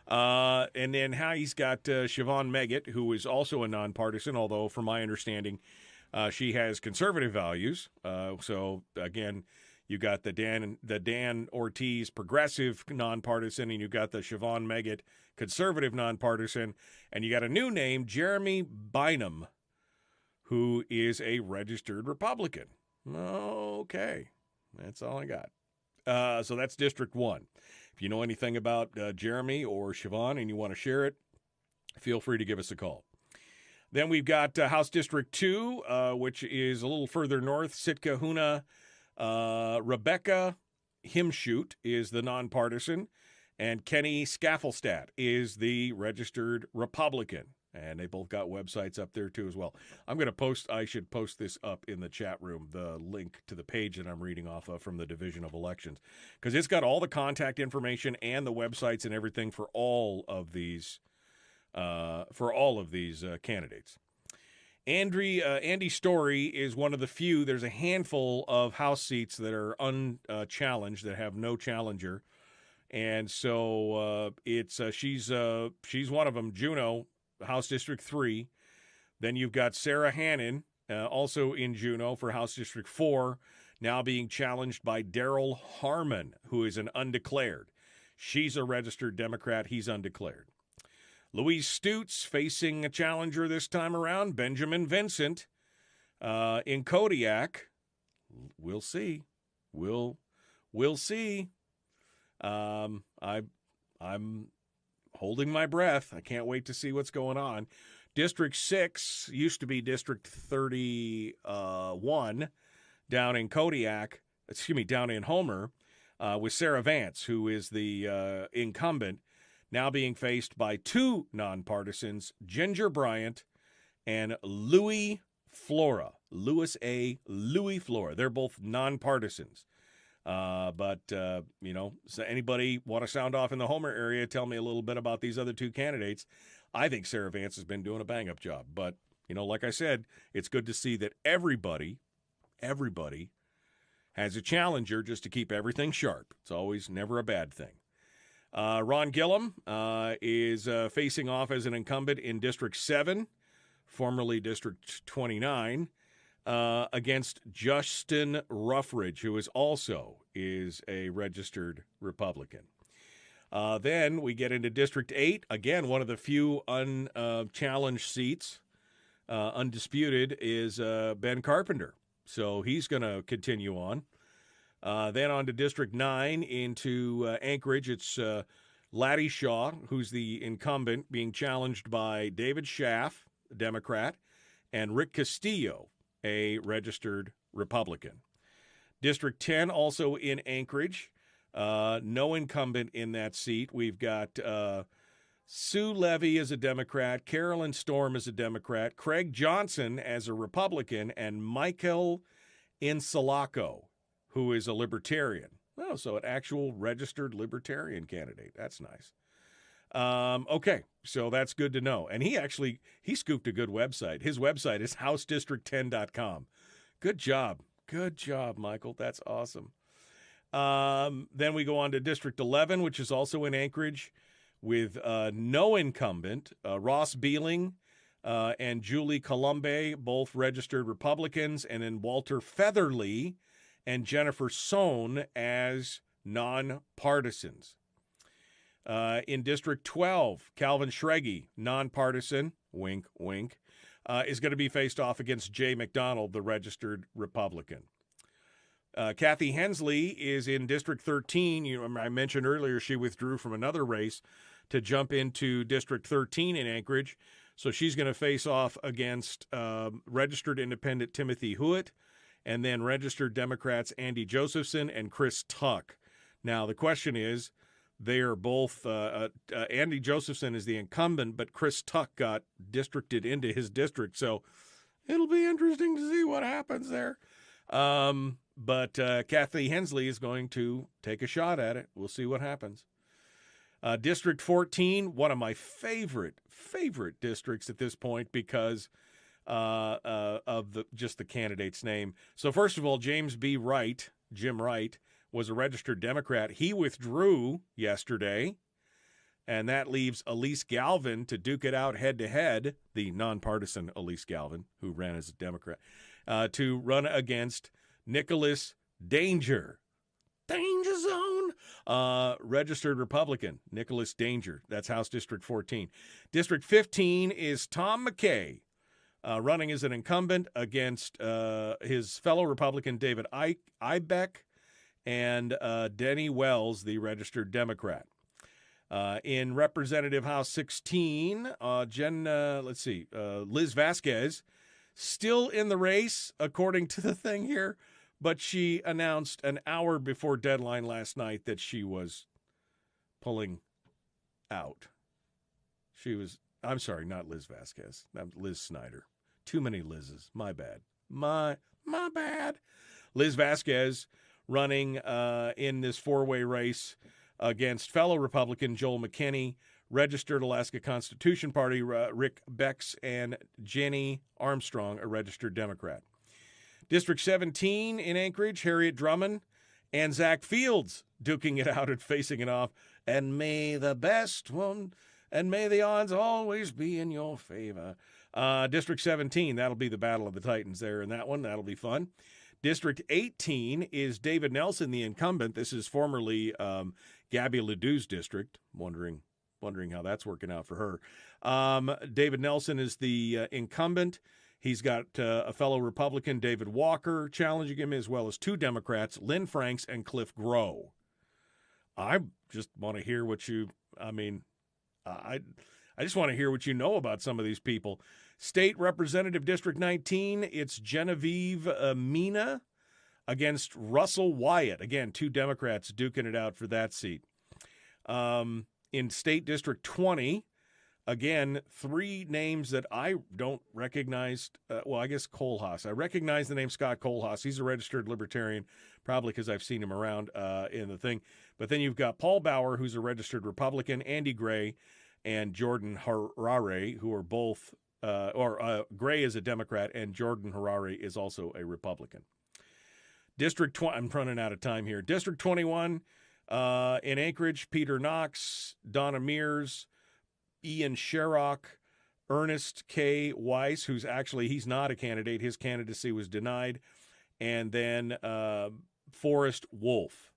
And then how he's got Siobhan Meggett, who is also a nonpartisan, although from my understanding, she has conservative values. So again, you got the Dan Ortiz progressive nonpartisan, and you got the Siobhan Meggett conservative nonpartisan, and you got a new name, Jeremy Bynum, who is a registered Republican. Okay, that's all I got. So that's District 1. If you know anything about Jeremy or Siobhan and you want to share it, feel free to give us a call. Then we've got House District 2, which is a little further north. Sitka Huna. Rebecca Himshoot is the nonpartisan, and Kenny Skaffelstad is the registered Republican. And they both got websites up there, too, as well. I should post this up in the chat room, the link to the page that I'm reading off of from the Division of Elections, because it's got all the contact information and the websites and everything for all of these candidates. Andy Story is one of the few. There's a handful of House seats that are unchallenged, that have no challenger. And so she's one of them. Juneau, House District 3. Then you've got Sarah Hannon, also in Juneau for House District 4, now being challenged by Darrell Harmon, who is an undeclared. She's a registered Democrat. He's undeclared. Louise Stutes facing a challenger this time around, Benjamin Vincent, in Kodiak. We'll see. We'll see. I'm holding my breath. I can't wait to see what's going on. District 6 used to be District 31 down in Kodiak, down in Homer, with Sarah Vance, who is the incumbent, now being faced by two nonpartisans, Ginger Bryant and Louis Flora. Louis Flora. They're both nonpartisans. So anybody want to sound off in the Homer area, tell me a little bit about these other two candidates. I think Sarah Vance has been doing a bang-up job. But, like I said, it's good to see that everybody has a challenger just to keep everything sharp. It's always never a bad thing. Ron Gillum is facing off as an incumbent in District 7, formerly District 29, against Justin Ruffridge, who is a registered Republican. Then we get into District 8, again, one of the few unchallenged seats, undisputed, is Ben Carpenter. So he's going to continue on. Then on to District 9 into Anchorage. It's Laddie Shaw, who's the incumbent, being challenged by David Schaff, a Democrat, and Rick Castillo, a registered Republican. District 10 also in Anchorage. No incumbent in that seat. We've got Sue Levy as a Democrat, Carolyn Storm as a Democrat, Craig Johnson as a Republican, and Michael Insalaco, who is a Libertarian. Oh, so an actual registered Libertarian candidate. That's nice. Okay, so that's good to know. And he scooped a good website. His website is housedistrict10.com. Good job. Good job, Michael. That's awesome. Then we go on to District 11, which is also in Anchorage, with no incumbent, Ross Beeling and Julie Colombe, both registered Republicans, and then Walter Featherly and Jennifer Sohn as nonpartisans. In District 12, Calvin Schreggy, nonpartisan, wink, wink, is going to be faced off against Jay McDonald, the registered Republican. Kathy Hensley is in District 13. I mentioned earlier she withdrew from another race to jump into District 13 in Anchorage. So she's going to face off against registered independent Timothy Hewitt, and then registered Democrats Andy Josephson and Chris Tuck. Now, the question is, they are both, Andy Josephson is the incumbent, but Chris Tuck got districted into his district, so it'll be interesting to see what happens there. But Kathy Hensley is going to take a shot at it. We'll see what happens. District 14, one of my favorite districts at this point because of the candidate's name. So first of all, Jim Wright, was a registered Democrat. He withdrew yesterday, and that leaves Elise Galvin to duke it out head-to-head, the nonpartisan Elise Galvin, who ran as a Democrat, to run against Nicholas Danger. Danger Zone! Registered Republican, Nicholas Danger. That's House District 14. District 15 is Tom McKay, running as an incumbent against his fellow Republican David Ibeck and Denny Wells, the registered Democrat. In Representative House 16, Liz Vasquez, still in the race, according to the thing here, but she announced an hour before deadline last night that she was pulling out. I'm sorry, not Liz Vasquez. Liz Snyder. Too many Liz's. My bad. My bad. Liz Vasquez running in this four-way race against fellow Republican Joel McKinney, registered Alaska Constitution Party Rick Becks, and Jenny Armstrong, a registered Democrat. District 17 in Anchorage, Harriet Drummond and Zach Fields duking it out and facing it off. And may the best one, and may the odds always be in your favor. District 17, that'll be the Battle of the Titans there in that one. That'll be fun. District 18 is David Nelson, the incumbent. This is formerly Gabby Ledoux's district. Wondering how that's working out for her. David Nelson is the incumbent. He's got a fellow Republican, David Walker, challenging him, as well as two Democrats, Lynn Franks and Cliff Grow. I just want to hear what I just want to hear what you know about some of these people. State Representative District 19, it's Genevieve Mina against Russell Wyatt. Again, two Democrats duking it out for that seat. In State District 20, again, three names that I don't recognize. I guess Kohlhaas. I recognize the name Scott Kohlhaas. He's a registered Libertarian, probably because I've seen him around in the thing. But then you've got Paul Bauer, who's a registered Republican, Andy Gray, and Jordan Harare, who are both, Gray is a Democrat, and Jordan Harare is also a Republican. District 20, I'm running out of time here. District 21 in Anchorage, Peter Knox, Donna Mears, Ian Sherrock, Ernest K. Weiss, he's not a candidate. His candidacy was denied. And then Forrest Wolf.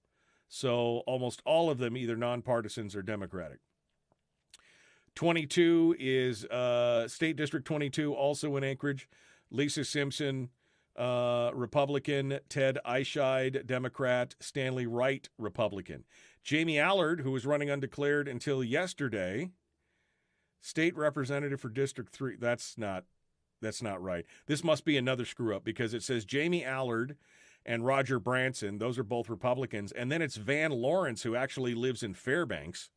So almost all of them either nonpartisans or Democratic. 22 is State District 22, also in Anchorage. Lisa Simpson, Republican. Ted Eichscheid, Democrat. Stanley Wright, Republican. Jamie Allard, who was running undeclared until yesterday, State Representative for District 3. That's not right. This must be another screw-up because it says Jamie Allard and Roger Branson. Those are both Republicans. And then it's Van Lawrence, who actually lives in Fairbanks.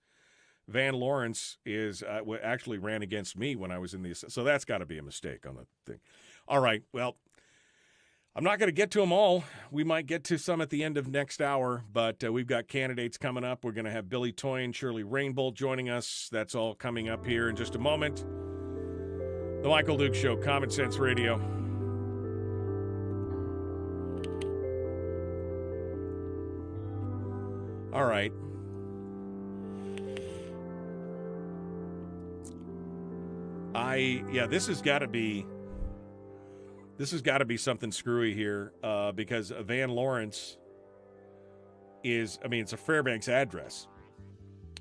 Van Lawrence actually ran against me when I was in the... So that's got to be a mistake on the thing. All right, well, I'm not going to get to them all. We might get to some at the end of next hour, but we've got candidates coming up. We're going to have Billy Toien, Shirley Rainbolt joining us. That's all coming up here in just a moment. The Michael Dukes Show, Common Sense Radio. All right. This has got to be something screwy here because Van Lawrence it's a Fairbanks address.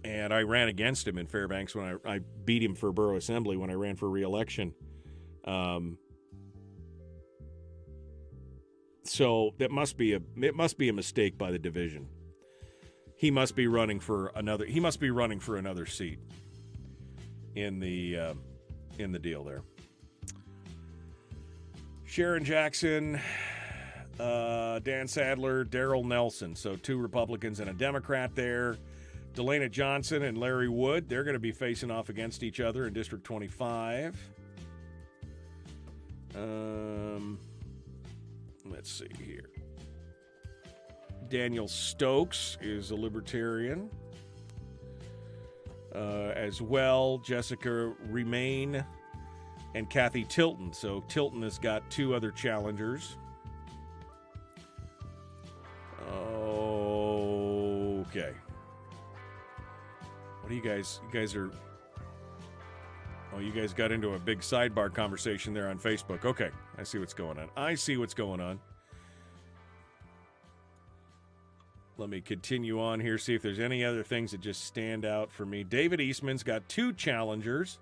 And I ran against him in Fairbanks when I beat him for borough assembly when I ran for re-election. So it must be a mistake by the division. He must be running for another seat in the deal there. Sharon Jackson, Dan Sadler, Darrell Nelson. So two Republicans and a Democrat there. Delana Johnson and Larry Wood, they're going to be facing off against each other in District 25. Let's see here. Daniel Stokes is a Libertarian. As well, Jessica Remain and Kathy Tilton. So Tilton has got two other challengers. Okay. What do you guys are... Oh, you guys got into a big sidebar conversation there on Facebook. Okay, I see what's going on. Let me continue on here, see if there's any other things that just stand out for me. David Eastman's got two challengers,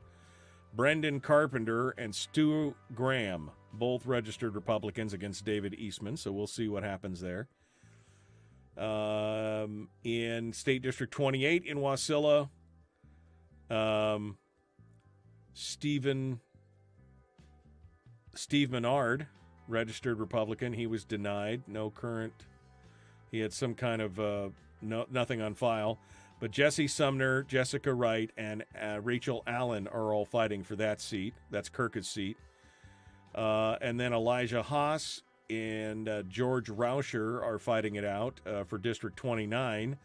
Brendan Carpenter and Stu Graham, both registered Republicans against David Eastman, so we'll see what happens there. In State District 28 in Wasilla, Steve Menard, registered Republican, he was denied. No current. He had some kind of nothing on file. But Jesse Sumner, Jessica Wright, and Rachel Allen are all fighting for that seat. That's Kirk's seat. And then Elijah Haas and George Rauscher are fighting it out for District 29.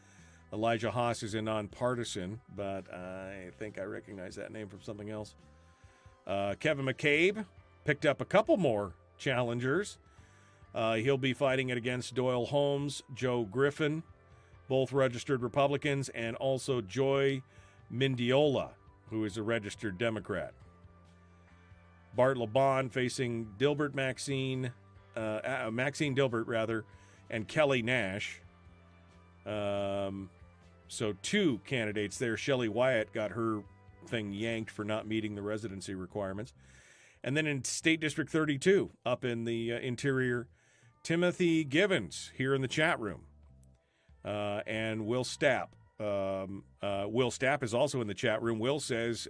Elijah Haas is a nonpartisan, but I think I recognize that name from something else. Kevin McCabe picked up a couple more challengers. He'll be fighting it against Doyle Holmes, Joe Griffin, both registered Republicans, and also Joy Mindiola, who is a registered Democrat. Bart LeBon facing Maxine Dilbert, rather, and Kelly Nash. So two candidates there. Shelley Wyatt got her thing yanked for not meeting the residency requirements. And then in State District 32, up in the interior, Timothy Givens here in the chat room. And Will Stapp. Will Stapp is also in the chat room. Will says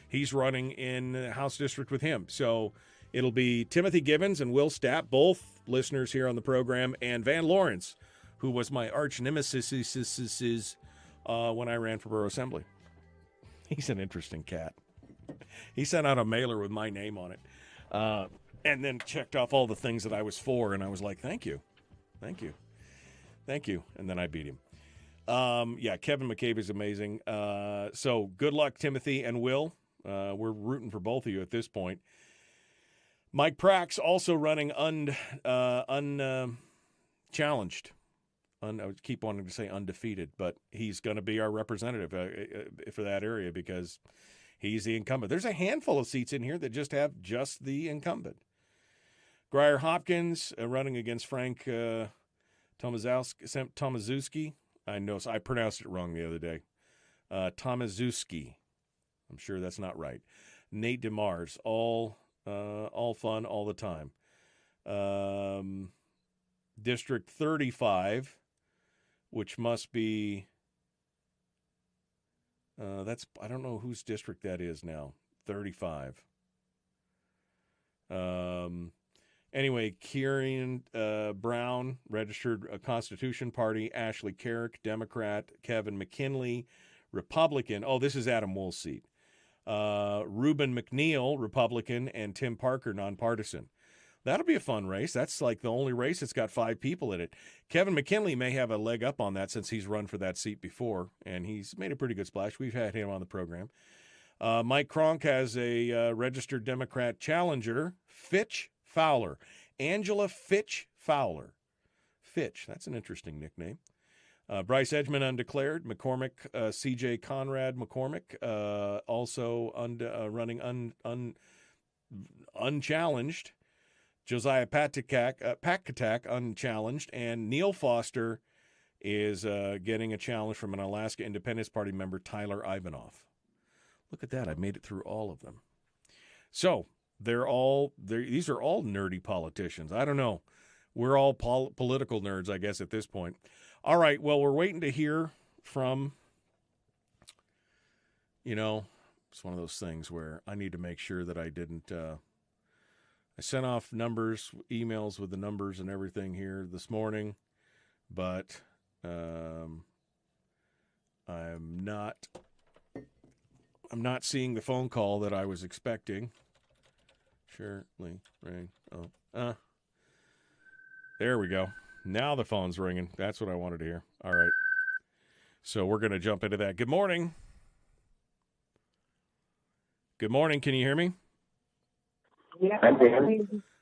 he's running in the House District with him. So it'll be Timothy Givens and Will Stapp, both listeners here on the program, and Van Lawrence, who was my arch nemesis when I ran for Borough Assembly. He's an interesting cat. He sent out a mailer with my name on it and then checked off all the things that I was for, and I was like, thank you. And then I beat him. Kevin McCabe is amazing. So good luck, Timothy and Will. We're rooting for both of you at this point. Mike Prax also running unchallenged. I would keep wanting to say undefeated, but he's going to be our representative for that area because he's the incumbent. There's a handful of seats in here that just have just the incumbent. Grier Hopkins running against Frank Tomaszewski. I know I pronounced it wrong the other day. Tomaszewski. I'm sure that's not right. Nate DeMars. All fun all the time. District 35, which must be I don't know whose district that is now. 35. Anyway, Kieran Brown, registered Constitution Party. Ashley Carrick, Democrat. Kevin McKinley, Republican. Oh, this is Adam Wool's seat. Reuben McNeil, Republican, and Tim Parker, nonpartisan. That'll be a fun race. That's like the only race that's got 5 people in it. Kevin McKinley may have a leg up on that since he's run for that seat before, and he's made a pretty good splash. We've had him on the program. Mike Cronk has a registered Democrat challenger, Fitch Fowler. Angela Fitch Fowler. Fitch, that's an interesting nickname. Bryce Edgman, undeclared. McCormick, C.J. Conrad McCormick, also running unchallenged. Josiah Patkatak, unchallenged. And Neil Foster is getting a challenge from an Alaska Independence Party member, Tyler Ivanov. Look at that. I made it through all of them. So these are all nerdy politicians. I don't know. We're all political nerds, I guess, at this point. All right. Well, we're waiting to hear from, it's one of those things where I need to make sure that I didn't, I sent off emails with the numbers and everything here this morning, but I'm not seeing the phone call that I was expecting. Shirley Rainbolt. There we go. Now the phone's ringing. That's what I wanted to hear. All right. So we're going to jump into that. Good morning. Good morning. Can you hear me? Yeah.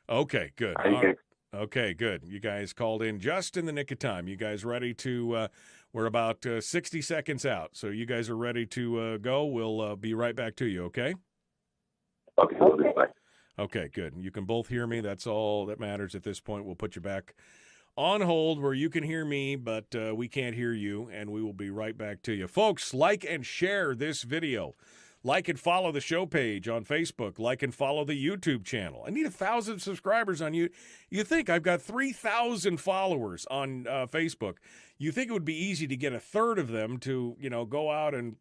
Okay, good. Okay, good. You guys called in just in the nick of time. You guys ready to, we're about 60 seconds out. So you guys are ready to go. We'll be right back to you, okay? Okay, we'll be fine. Okay, good. You can both hear me. That's all that matters at this point. We'll put you back on hold where you can hear me, but we can't hear you, and we will be right back to you. Folks, like and share this video. Like and follow the show page on Facebook. Like and follow the YouTube channel. I need 1,000 subscribers on you. You think I've got 3,000 followers on Facebook. You think it would be easy to get a third of them to, go out and,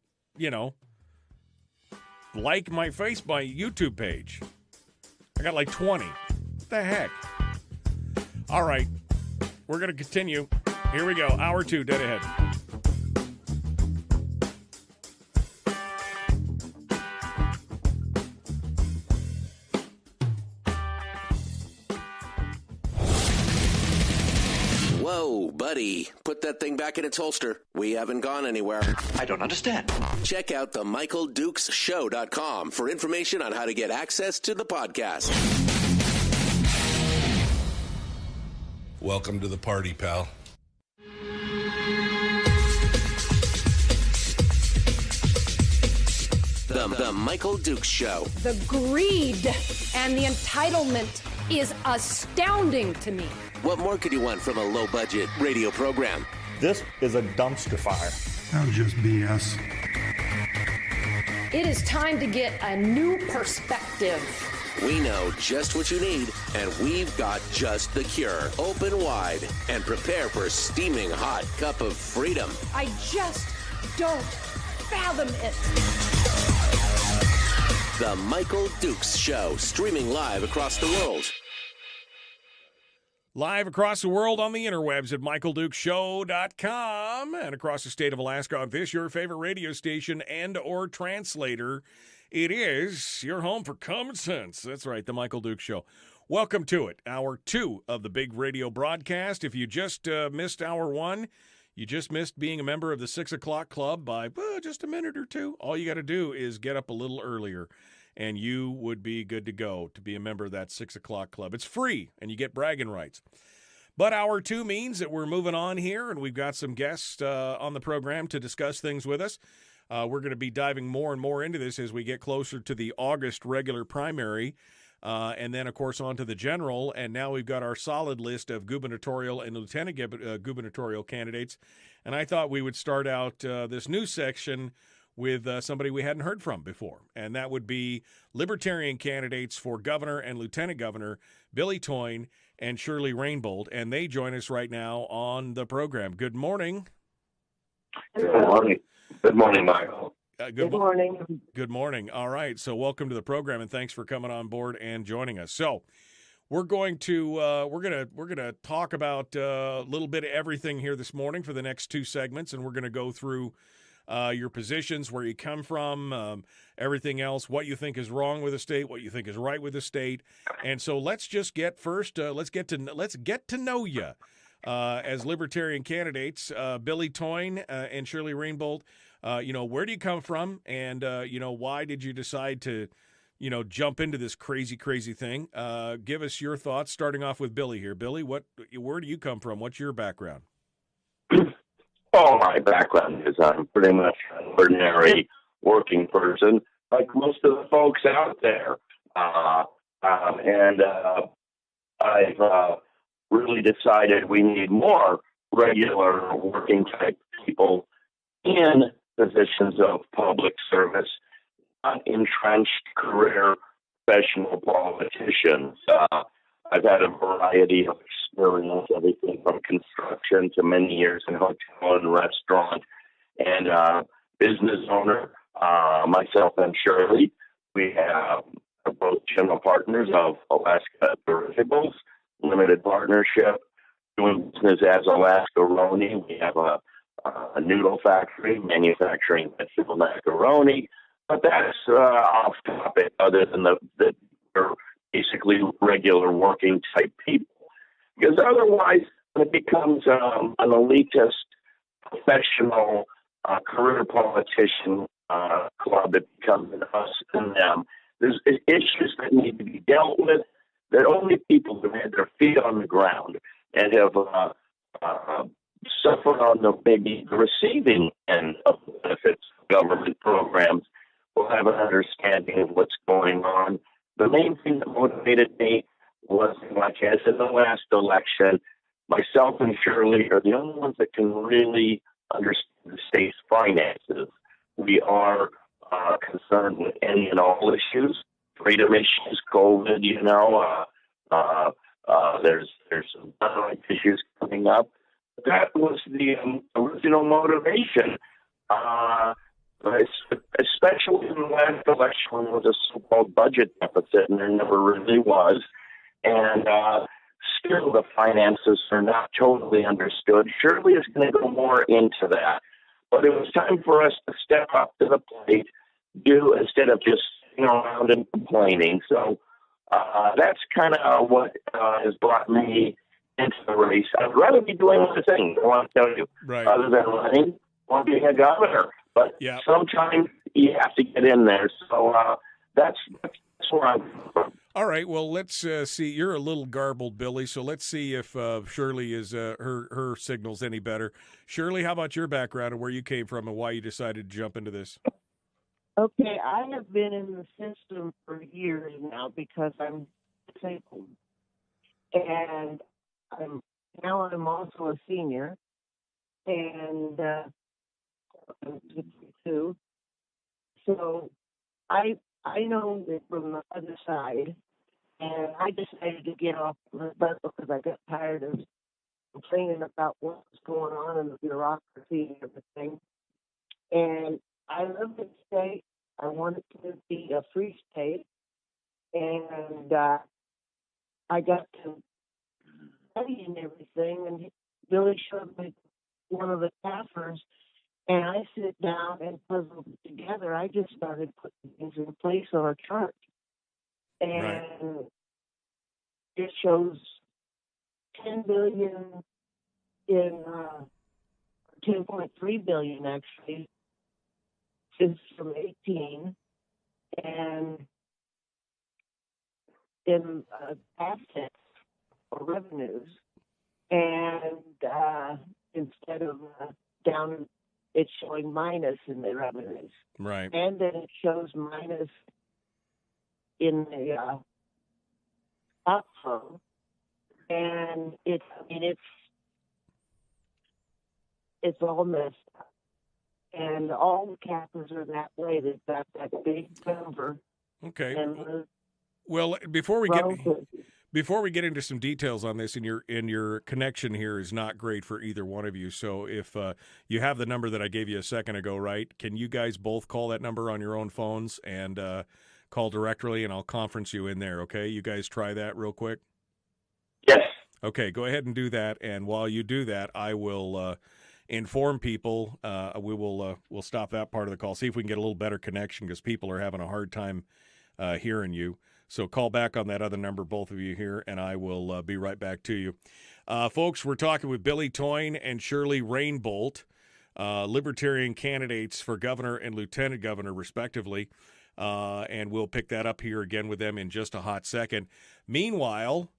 like my YouTube page. I got like 20. What the heck? All right. We're going to continue. Here we go. Hour 2, dead ahead. Whoa, buddy. Put that thing back in its holster. We haven't gone anywhere. I don't understand. Check out the MichaelDukesShow.com for information on how to get access to the podcast. Welcome to the party, pal. The Michael Dukes Show. The greed and the entitlement is astounding to me. What more could you want from a low-budget radio program? This is a dumpster fire. That's just BS. It is time to get a new perspective. We know just what you need, and we've got just the cure. Open wide and prepare for a steaming hot cup of freedom. I just don't fathom it. The Michael Dukes Show, streaming live across the world. Live across the world on the interwebs at michaeldukeshow.com and across the state of Alaska on this, your favorite radio station and or translator. It is your home for common sense. That's right, the Michael Dukes Show. Welcome to it, hour 2 of the big radio broadcast. If you just missed hour 1, you just missed being a member of the 6 o'clock club by just a minute or two. All you got to do is get up a little earlier, and you would be good to go to be a member of that 6 o'clock club. It's free, and you get bragging rights. But hour 2 means that we're moving on here, and we've got some guests on the program to discuss things with us. We're going to be diving more and more into this as we get closer to the August regular primary, and then, of course, on to the general. And now we've got our solid list of gubernatorial and lieutenant gubernatorial candidates. And I thought we would start out this new section with somebody we hadn't heard from before, and that would be Libertarian candidates for governor and lieutenant governor, Billy Toien and Shirley Rainbolt, and they join us right now on the program. Good morning. Good morning. Good morning, Michael. Good morning. Good morning. All right, so welcome to the program, and thanks for coming on board and joining us. So we're going to we're gonna talk about a little bit of everything here this morning for the next 2 segments, and we're going to go through your positions, where you come from, everything else, what you think is wrong with the state, what you think is right with the state. And so let's just get first, let's get to know you as Libertarian candidates, Billy Toien and Shirley Rainbolt. Where do you come from, and why did you decide to, jump into this crazy thing? Give us your thoughts, starting off with Billy here. Billy, where do you come from? What's your background? Oh, my background is I'm pretty much an ordinary working person, like most of the folks out there. I've really decided we need more regular working type people in positions of public service, not entrenched career professional politicians. I've had a variety of experience, everything from construction to many years in hotel and restaurant, and business owner. Myself and Shirley, we are both general partners of Alaska Derivables Limited Partnership, doing business as Alaska Roni. We have a noodle factory manufacturing vegetable macaroni, but that's off topic, other than the basically regular working type people. Because otherwise it becomes an elitist, professional, career politician club. It becomes an us and them. There's issues that need to be dealt with that only people who had their feet on the ground and have suffered on the receiving end of the benefits of government programs will have an understanding of what's going on. The main thing that motivated me was, like as in the last election, myself and Shirley are the only ones that can really understand the state's finances. We are concerned with any and all issues, freedom issues, COVID, there's some other issues coming up. That was the original motivation. especially in the last election when there was a so-called budget deficit, and there never really was. And still the finances are not totally understood. Shirley is going to go more into that. But it was time for us to step up to the plate, instead of just sitting around and complaining. So that's kind of what has brought me into the race. I'd rather be doing other things, I want to tell you, other than running or being a governor. But sometimes you have to get in there. So that's where I'm from. All right, well, let's see. You're a little garbled, Billy, so let's see if Shirley is her signal's any better. Shirley, how about your background and where you came from and why you decided to jump into this? Okay, I have been in the system for years now because I'm disabled. And I'm also a senior, and I'm 62. So I know it from the other side. And I decided to get off the bus because I got tired of complaining about what was going on in the bureaucracy and everything. And I love the state. I want it to be a free state. And I got to study and everything. And Billy showed me one of the CAFRs. And I sit down and puzzle it together. I just started putting things in place on a chart. And it shows $10 billion in 10.3 billion actually since from 18, and in assets or revenues, and instead of down, it's showing minus in the revenues. Right. And then it shows minus in the outflow, and it's all messed up, and all the cappers are that way. They've got that big number. Okay. Well, before we get into some details on this, and your connection here is not great for either one of you. So if you have the number that I gave you a second ago, right? Can you guys both call that number on your own phones and call directly, and I'll conference you in there, okay? You guys try that real quick? Yes. Okay, go ahead and do that, and while you do that, I will inform people. We'll stop that part of the call, see if we can get a little better connection, because people are having a hard time hearing you. So call back on that other number, both of you here, and I will be right back to you. Folks, we're talking with Billy Toien and Shirley Rainbolt, Libertarian candidates for governor and lieutenant governor, respectively. And we'll pick that up here again with them in just a hot second. Meanwhile,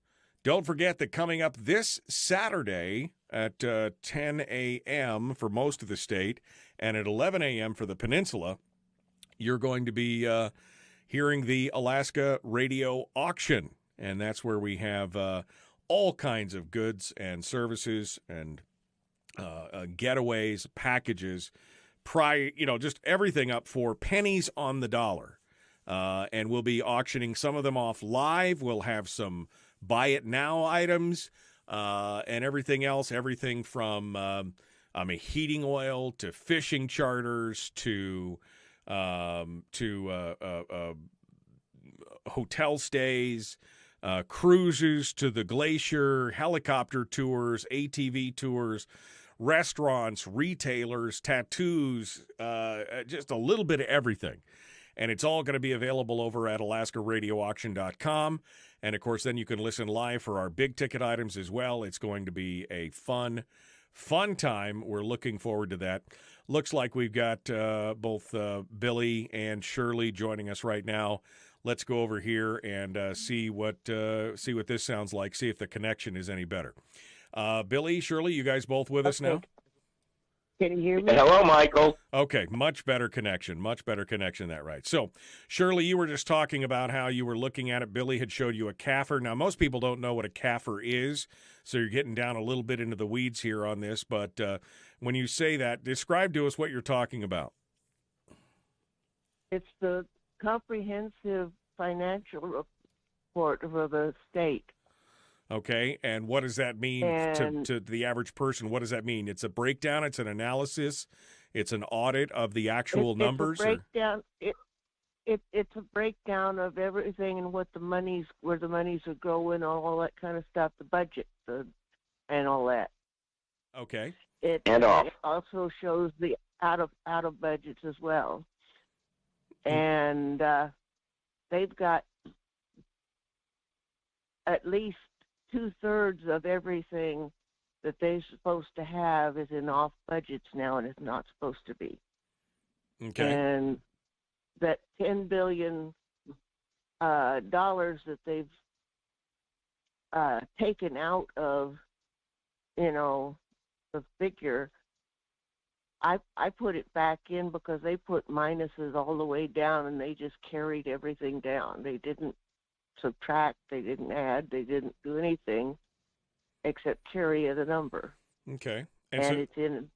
don't forget that coming up this Saturday at 10 a.m. for most of the state and at 11 a.m. for the peninsula, you're going to be hearing the Alaska Radio Auction. And that's where we have all kinds of goods and services and getaways, packages, just everything up for pennies on the dollar. And we'll be auctioning some of them off live. We'll have some buy it now items and everything else, everything from heating oil to fishing charters to hotel stays, cruises to the glacier, helicopter tours, ATV tours, restaurants, retailers, tattoos, just a little bit of everything. And it's all going to be available over at AlaskaRadioAuction.com. And, of course, then you can listen live for our big-ticket items as well. It's going to be a fun time. We're looking forward to that. Looks like we've got both Billy and Shirley joining us right now. Let's go over here and see what this sounds like, see if the connection is any better. Billy, Shirley, you guys both with us now? Can you hear me? Hello, Michael. Okay, much better connection, that right. So, Shirley, you were just talking about how you were looking at it. Billy had showed you a CAFR. Now, most people don't know what a CAFR is, so you're getting down a little bit into the weeds here on this. But when you say that, describe to us what you're talking about. It's the comprehensive financial report for the state. Okay, and what does that mean to the average person? What does that mean? It's a breakdown, it's an analysis, It's an audit of the actual numbers? It's a breakdown. It's a breakdown of everything and where the monies are going, all that kind of stuff, the budget and all that. Okay. It also shows the out of budgets as well. And they've got at least 2/3 of everything that they're supposed to have is in off budgets now, and it's not supposed to be. Okay. And that $10 billion that they've taken out of, the figure, I put it back in because they put minuses all the way down, and they just carried everything down. They didn't subtract, they didn't add, they didn't do anything except carry the number. Okay. And so, it's in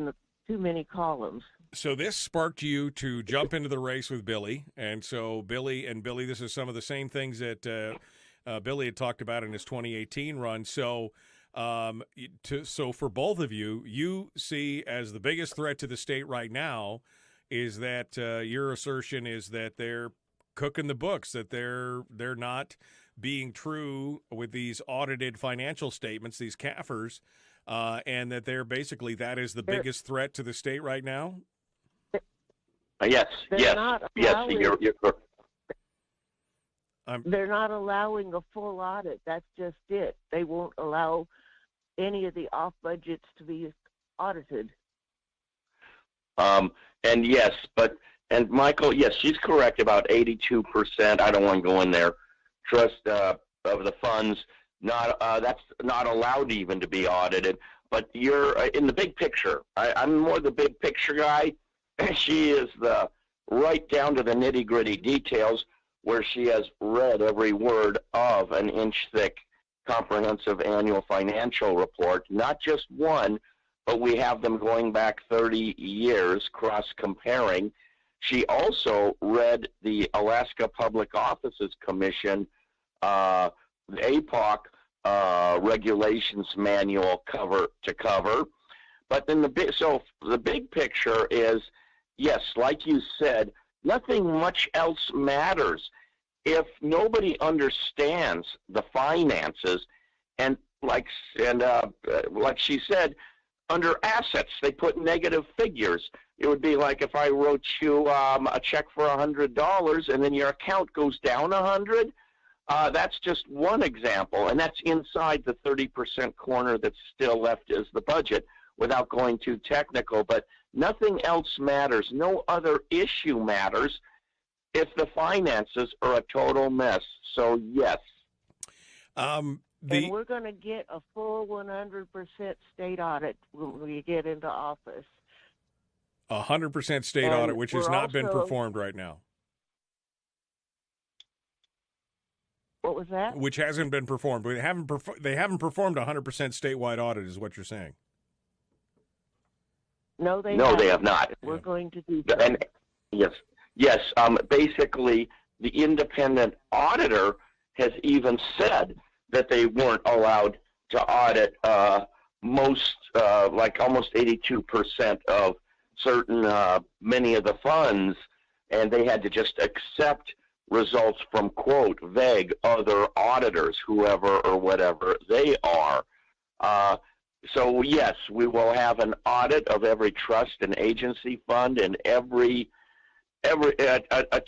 the too many columns. So this sparked you to jump into the race with Billy. And so Billy, this is some of the same things that Billy had talked about in his 2018 run. So so for both of you, you see as the biggest threat to the state right now is that your assertion is that they're cooking the books, that they're not being true with these audited financial statements, these CAFRs, and that they're basically, that is the biggest threat to the state right now? Yes. You're correct. They're not allowing a full audit. That's just it. They won't allow any of the off budgets to be audited. And Michael, yes, she's correct about 82%. I don't want to go in there. Trust of the funds, that's not allowed even to be audited. But you're in the big picture. I'm more the big picture guy. She is the right down to the nitty-gritty details, where she has read every word of an inch-thick comprehensive annual financial report, not just one, but we have them going back 30 years, cross-comparing. She also read the Alaska Public Offices Commission, the APOC regulations manual cover to cover. But then the big picture is, yes, like you said, nothing much else matters. If nobody understands the finances, and like she said, under assets they put negative figures. It would be like if I wrote you a check for $100 and then your account goes down 100. That's just one example, and that's inside the 30% corner that's still left as the budget, without going too technical. But nothing else matters. No other issue matters if the finances are a total mess. So, yes. And we're going to get a full 100% state audit when we get into office. 100% state audit, which has not been performed right now. What was that? Which hasn't been performed. They haven't performed a 100% statewide audit, is what you're saying. No, they have not. We're going to do that. And yes. Basically, the independent auditor has even said that they weren't allowed to audit almost 82% of many of the funds, and they had to just accept results from, quote, vague other auditors, whoever or whatever they are. So, yes, we will have an audit of every trust and agency fund and a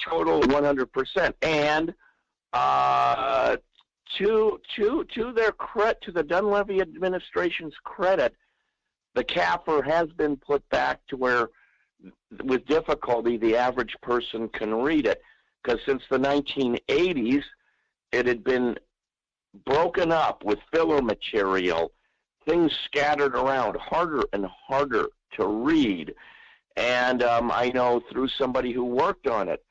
total 100%. And to the Dunleavy administration's credit, the CAFR has been put back to where, with difficulty, the average person can read it. Because since the 1980s, it had been broken up with filler material, things scattered around, harder and harder to read. And I know through somebody who worked on it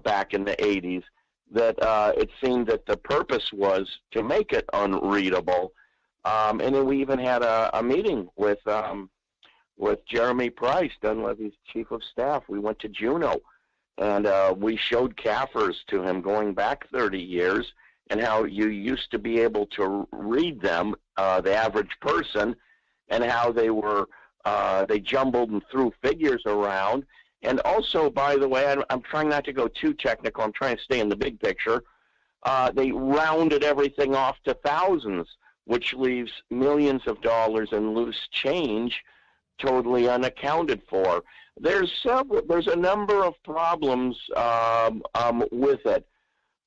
back in the 80s that it seemed that the purpose was to make it unreadable. And then we even had a meeting with Jeremy Price, Dunleavy's chief of staff. We went to Juneau, and we showed CAFRs to him going back 30 years and how you used to be able to read them, the average person, and how they were They jumbled and threw figures around. And also, by the way, I'm trying not to go too technical. I'm trying to stay in the big picture. They rounded everything off to thousands, which leaves millions of dollars in loose change totally unaccounted for. There's a number of problems with it.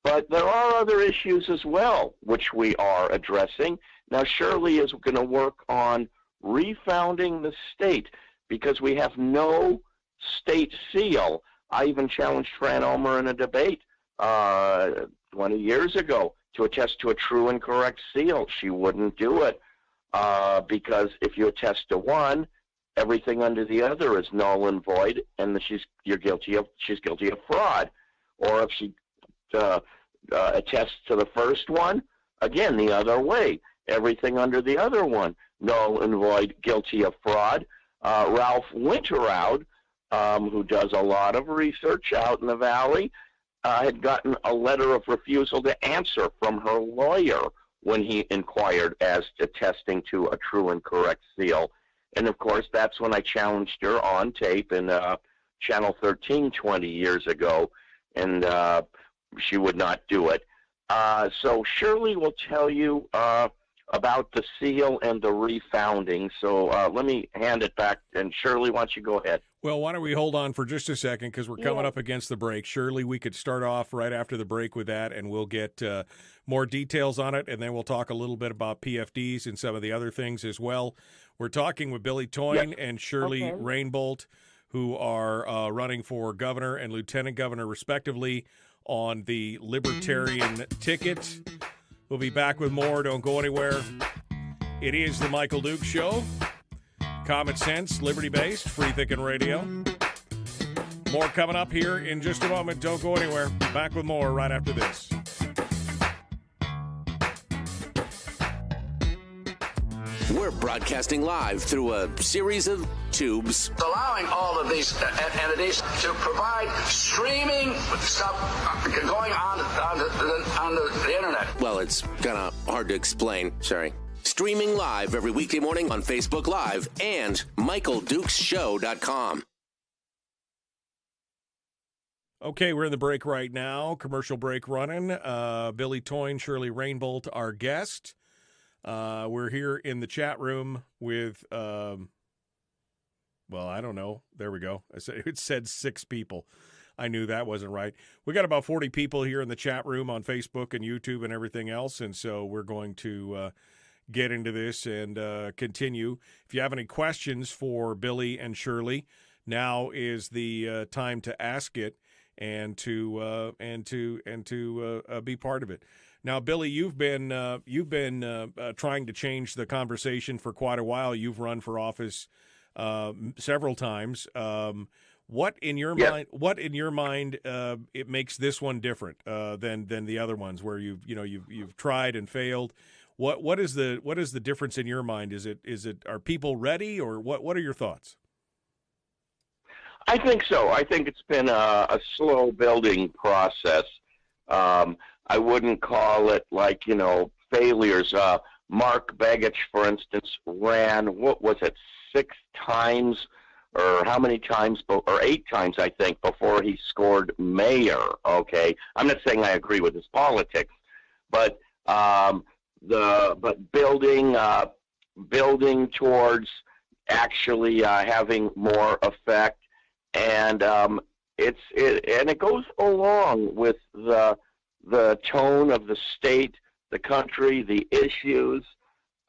But there are other issues as well, which we are addressing. Now, Shirley is going to work on refounding the state because we have no state seal. I even challenged Fran Ulmer in a debate 20 years ago to attest to a true and correct seal. She wouldn't do it because if you attest to one, everything under the other is null and void, and she's guilty of fraud. Or if she attests to the first one, again, the other way. Everything under the other one, null and void, guilty of fraud. Ralph Winterroud, who does a lot of research out in the Valley, had gotten a letter of refusal to answer from her lawyer when he inquired as to testing to a true and correct seal. And, of course, that's when I challenged her on tape in Channel 13 20 years ago, and she would not do it. So Shirley will tell you about the seal and the refounding. So let me hand it back. And Shirley, why don't you go ahead? Well, why don't we hold on for just a second because we're coming up against the break. Shirley, we could start off right after the break with that, and we'll get more details on it, and then we'll talk a little bit about PFDs and some of the other things as well. We're talking with Billy Toien and Shirley Rainbolt, who are running for governor and lieutenant governor, respectively, on the Libertarian ticket. We'll be back with more. Don't go anywhere. It is the Michael Duke Show. Common sense, liberty-based, free-thinking radio. More coming up here in just a moment. Don't go anywhere. Back with more right after this. We're broadcasting live through a series of tubes. Allowing all of these entities to provide streaming stuff going on the internet. Well, it's kind of hard to explain. Sorry. Streaming live every weekday morning on Facebook Live and MichaelDukesShow.com. Okay, we're in the break right now. Commercial break running. Billy Toien, Shirley Rainbolt, our guest. We're here in the chat room with, well, I don't know. There we go. It said 6 people. I knew that wasn't right. We got about 40 people here in the chat room on Facebook and YouTube and everything else, and so we're going to get into this and continue. If you have any questions for Billy and Shirley, now is the time to ask it and to be part of it. Now, Billy, you've been trying to change the conversation for quite a while. You've run for office several times. What in your mind? What in your mind? It makes this one different than the other ones where you've tried and failed. What is the difference in your mind? Is it are people ready, or what are your thoughts? I think so. I think it's been a slow building process. I wouldn't call it like, failures. Mark Begich, for instance, ran, 6 times or how many times, or 8 times, I think, before he scored mayor, okay? I'm not saying I agree with his politics, but building towards actually having more effect, and it goes along with the tone of the state, the country, the issues.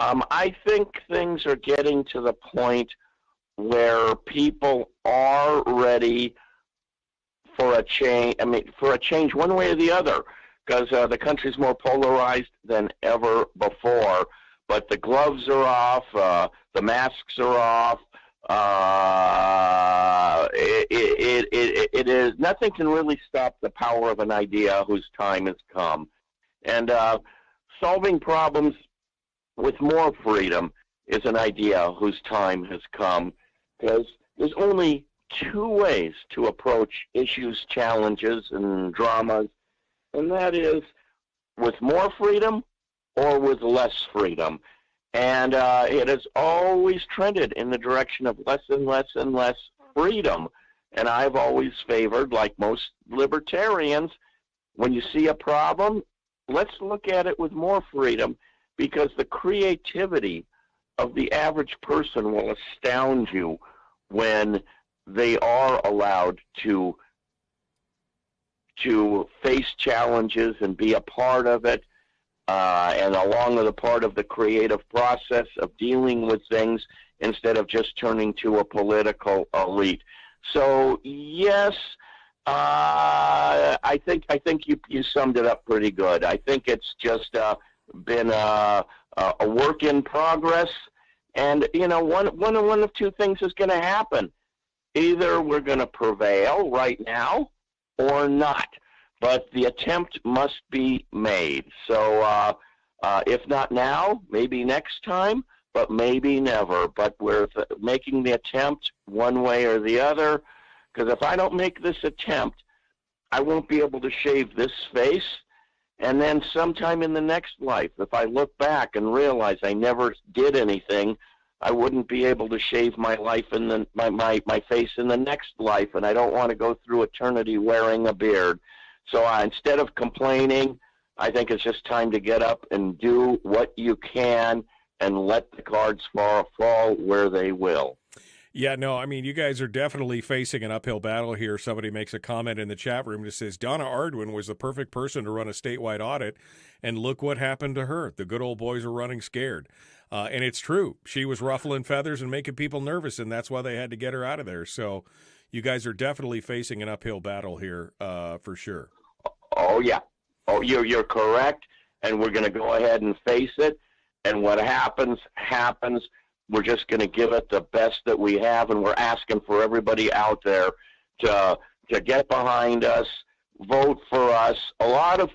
I think things are getting to the point where people are ready for a change. I mean, for a change one way or the other, because the country's more polarized than ever before. But the gloves are off, the masks are off. It is nothing can really stop the power of an idea whose time has come, and solving problems with more freedom is an idea whose time has come, because there's only 2 ways to approach issues, challenges, and dramas, and that is with more freedom or with less freedom. And it has always trended in the direction of less and less and less freedom. And I've always favored, like most libertarians, when you see a problem, let's look at it with more freedom, because the creativity of the average person will astound you when they are allowed to face challenges and be a part of it, and along with a part of the creative process of dealing with things instead of just turning to a political elite. So yes, I think you summed it up pretty good. I think it's just been a work in progress, and one of two things is going to happen: either we're going to prevail right now, or not. But the attempt must be made. So if not now, maybe next time, but maybe never. But we're making the attempt one way or the other, because if I don't make this attempt, I won't be able to shave this face. And then sometime in the next life, if I look back and realize I never did anything, I wouldn't be able to shave my life in my face in the next life, and I don't want to go through eternity wearing a beard. So instead of complaining, I think it's just time to get up and do what you can and let the cards fall where they will. Yeah, no, I mean, you guys are definitely facing an uphill battle here. Somebody makes a comment in the chat room that says, Donna Arduin was the perfect person to run a statewide audit, and look what happened to her. The good old boys are running scared. And it's true. She was ruffling feathers and making people nervous, and that's why they had to get her out of there. So you guys are definitely facing an uphill battle here, for sure. Oh, yeah. Oh, you're correct, and we're going to go ahead and face it. And what happens. We're just going to give it the best that we have, and we're asking for everybody out there to get behind us, vote for us. A lot of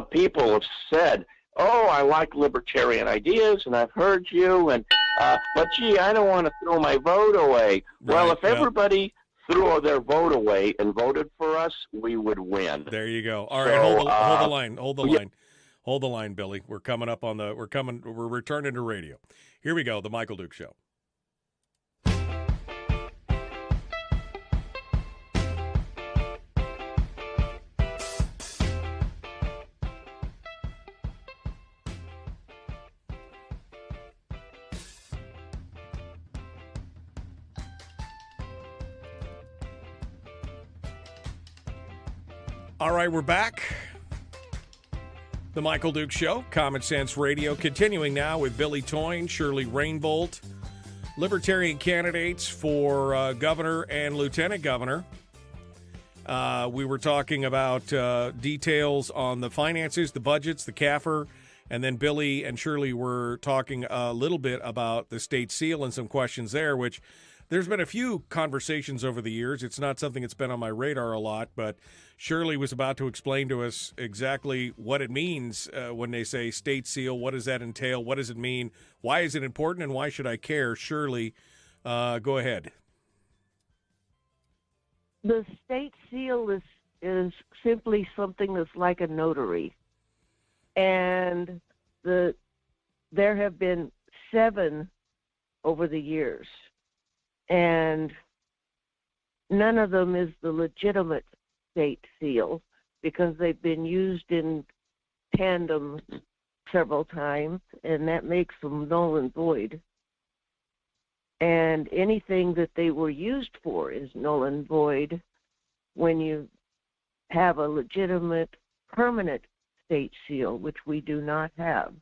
people have said, oh, I like libertarian ideas, and I've heard you, and but gee, I don't want to throw my vote away. Right, well, if everybody threw their vote away and voted for us, we would win. There you go. All right, hold the line. Hold the line, Billy. We're returning to radio. Here we go, the Michael Duke Show. All right, we're back. The Michael Duke Show, Common Sense Radio, continuing now with Billy Toien, Shirley Rainbolt, Libertarian candidates for governor and lieutenant governor. We were talking about details on the finances, the budgets, the CAFR, and then Billy and Shirley were talking a little bit about the state seal and some questions there, which there's been a few conversations over the years. It's not something that's been on my radar a lot, but Shirley was about to explain to us exactly what it means when they say state seal. What does that entail? What does it mean? Why is it important, and why should I care? Shirley, go ahead. The state seal is simply something that's like a notary. And there have been 7 over the years. And none of them is the legitimate state seal, because they've been used in tandem several times, and that makes them null and void. And anything that they were used for is null and void when you have a legitimate permanent state seal, which we do not have.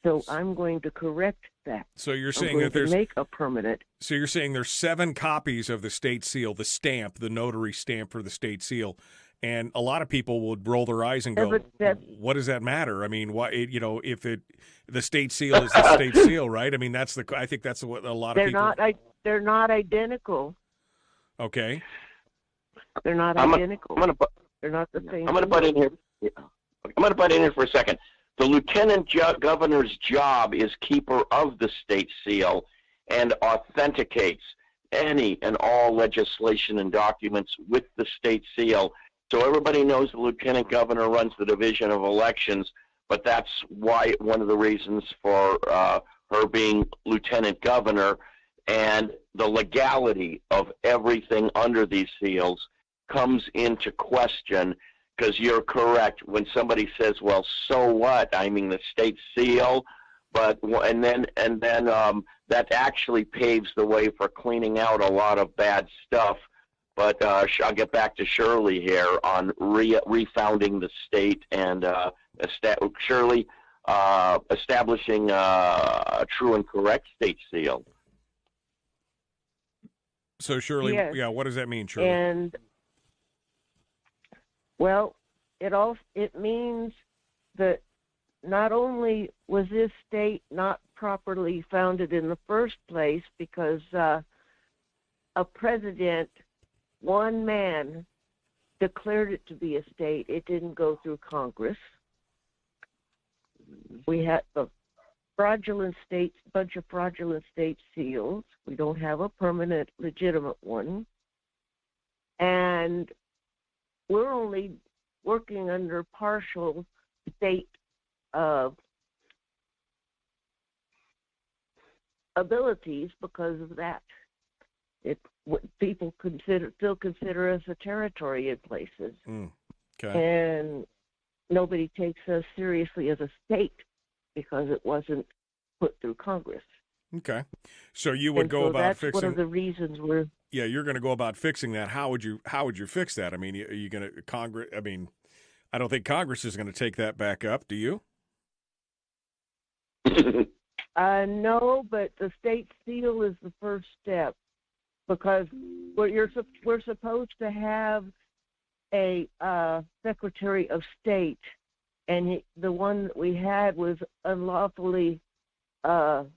So I'm going to correct that. So you're saying that there's make a permanent. So you're saying there's 7 copies of the state seal, the stamp, the notary stamp for the state seal, and a lot of people would roll their eyes and go, "What does that matter?" I mean, why? If the state seal is the state seal, right? I mean, I think that's what a lot of people. They're not identical. Okay. They're not identical. They're not the same. I'm going to butt in here. I'm going to butt in here for a second. The lieutenant governor's job is keeper of the state seal and authenticates any and all legislation and documents with the state seal. So everybody knows the lieutenant governor runs the Division of Elections, but that's why one of the reasons for her being lieutenant governor, and the legality of everything under these seals comes into question. Because you're correct when somebody says, "Well, so what?" I mean, the state seal, but and then that actually paves the way for cleaning out a lot of bad stuff. But I'll get back to Shirley here on refounding the state and Shirley establishing a true and correct state seal. So Shirley, Yes. yeah, what does that mean, Shirley? And well, it means that not only was this state not properly founded in the first place because a president, one man, declared it to be a state. It didn't go through Congress. We had a bunch of fraudulent state seals. We don't have a permanent, legitimate one. And we're only working under partial state abilities because of that. People still consider us a territory in places. Okay. And nobody takes us seriously as a state because it wasn't put through Congress. Okay. So you would go about that's fixing. one of the reasons we're. Yeah, you're going to go about fixing that. How would you fix that? I mean, are you going to Congress? I mean, I don't think Congress is going to take that back up. Do you? No, but the state seal is the first step because we're supposed to have a Secretary of State, and the one that we had was unlawfully done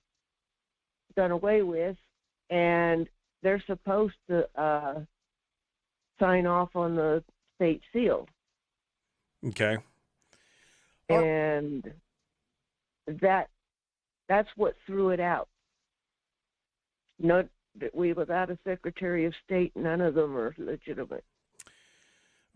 away with, and they're supposed to sign off on the state seal. Okay. And that's what threw it out. Without a Secretary of State, none of them are legitimate.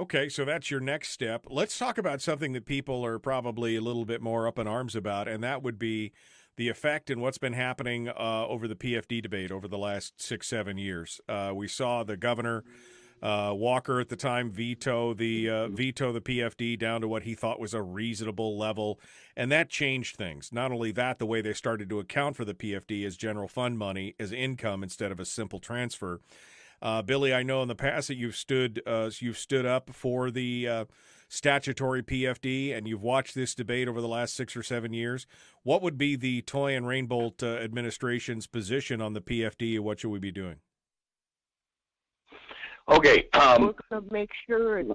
Okay, so that's your next step. Let's talk about something that people are probably a little bit more up in arms about, and that would be the effect and what's been happening over the PFD debate over the last 6-7 years. We saw the governor, Walker at the time, veto the PFD down to what he thought was a reasonable level, and that changed things. Not only that, the way they started to account for the PFD as general fund money, as income instead of a simple transfer. Billy, I know in the past that you've stood up for the statutory PFD, and you've watched this debate over the last 6 or 7 years. What would be the Toien and Rainbolt administration's position on the PFD, and what should we be doing? Okay. We're going to make sure it's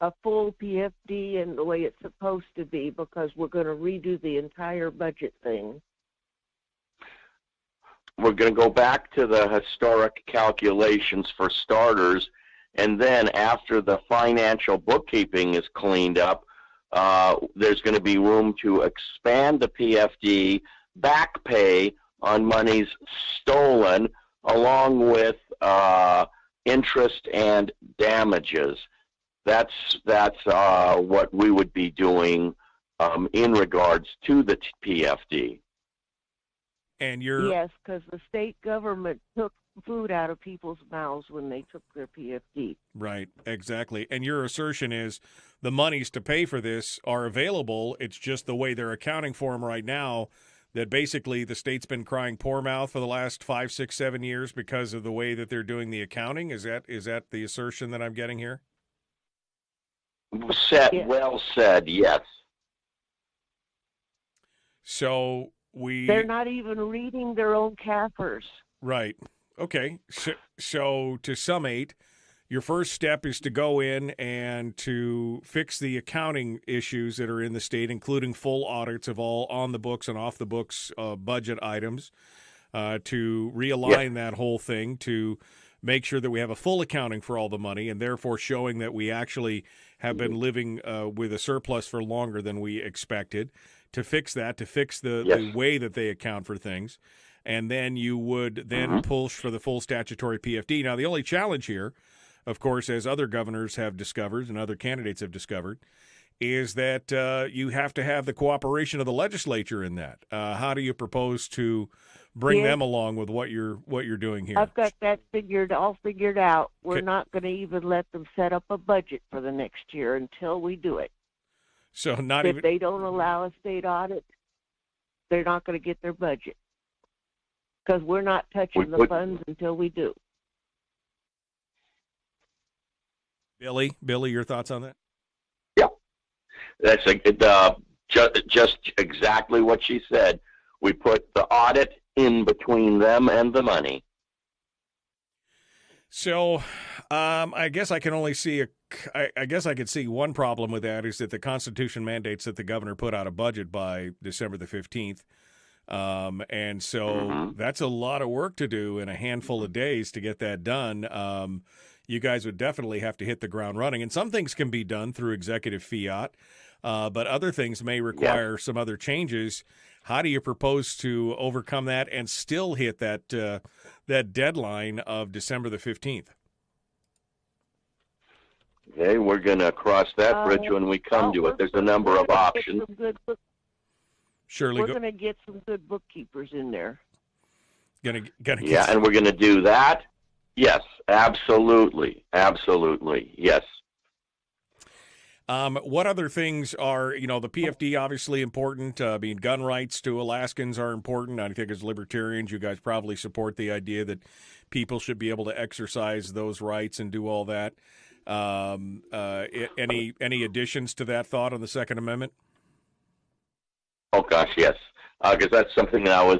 a full PFD and the way it's supposed to be because we're going to redo the entire budget thing. We're going to go back to the historic calculations for starters, and then after the financial bookkeeping is cleaned up, there's going to be room to expand the PFD, back pay on monies stolen, along with interest and damages. That's what we would be doing in regards to the PFD. And you're yes, because the state government took food out of people's mouths when they took their PFD. Right, exactly. And your assertion is the monies to pay for this are available. It's just the way they're accounting for them right now that basically the state's been crying poor mouth for the last 5, 6, 7 years because of the way that they're doing the accounting. Is that the assertion that I'm getting here? Well said, yes. So they're not even reading their own CAFRs. Right. Okay. So to summate, your first step is to go in and to fix the accounting issues that are in the state, including full audits of all on the books and off the books budget items, to realign that whole thing, to make sure that we have a full accounting for all the money, and therefore showing that we actually have been living with a surplus for longer than we expected. To fix that, to fix the way that they account for things. And then you would then push for the full statutory PFD. Now, the only challenge here, of course, as other governors have discovered and other candidates have discovered, is that you have to have the cooperation of the legislature in that. How do you propose to bring them along with what you're doing here? I've got that all figured out. We're not going to even let them set up a budget for the next year until we do it. So if they don't allow a state audit, they're not going to get their budget because we're not touching the funds until we do. Billy, your thoughts on that? Yeah, that's just exactly what she said. We put the audit in between them and the money. So, I guess I can only see I guess I could see one problem with that is that the Constitution mandates that the governor put out a budget by December the 15th. And so that's a lot of work to do in a handful of days to get that done. You guys would definitely have to hit the ground running. And some things can be done through executive fiat, but other things may require some other changes. How do you propose to overcome that and still hit that that deadline of December the 15th? Okay, we're going to cross that bridge when we come to it. There's a number of options. Shirley, we're going to get some good bookkeepers in there. And we're going to do that. Yes, absolutely, yes. What other things are, the PFD obviously important. Gun rights to Alaskans are important. I think as libertarians, you guys probably support the idea that people should be able to exercise those rights and do all that. Any additions to that thought on the Second Amendment? Oh gosh, yes, because that's something that I was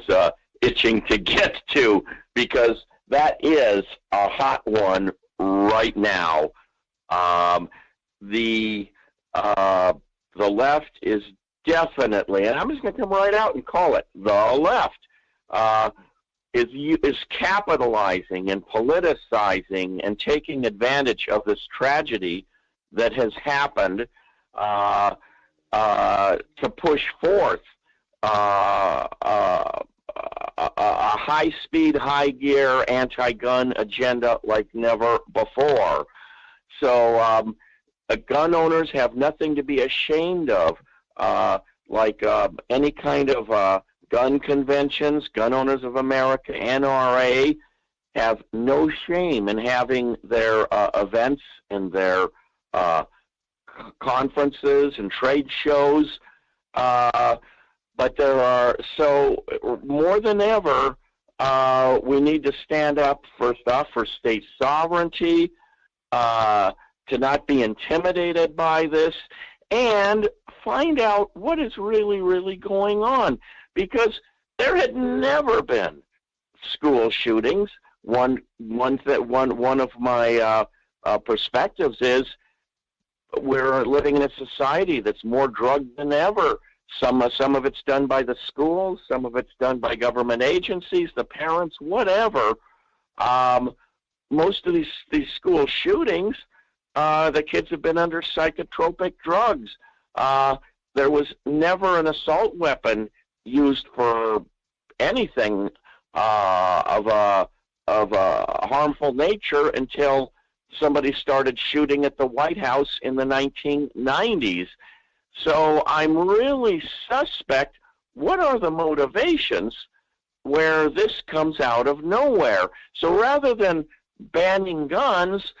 itching to get to, because that is a hot one right now. The left is definitely, and I'm just going to come right out and call it, the left is capitalizing and politicizing and taking advantage of this tragedy that has happened to push forth a high-speed, high-gear anti-gun agenda like never before. So gun owners have nothing to be ashamed of, any kind of gun conventions. Gun Owners of America, NRA, have no shame in having their events and their conferences and trade shows. But there are, so more than ever, we need to stand up, first off, for state sovereignty, to not be intimidated by this, and find out what is really, really going on. Because there had never been school shootings. One of my perspectives is we're living in a society that's more drugged than ever. Some of it's done by the schools, some of it's done by government agencies, the parents, whatever. Most of these school shootings, the kids have been under psychotropic drugs. There was never an assault weapon used for anything of a harmful nature until somebody started shooting at the White House in the 1990s. So I'm really suspect, what are the motivations where this comes out of nowhere? So rather than banning guns,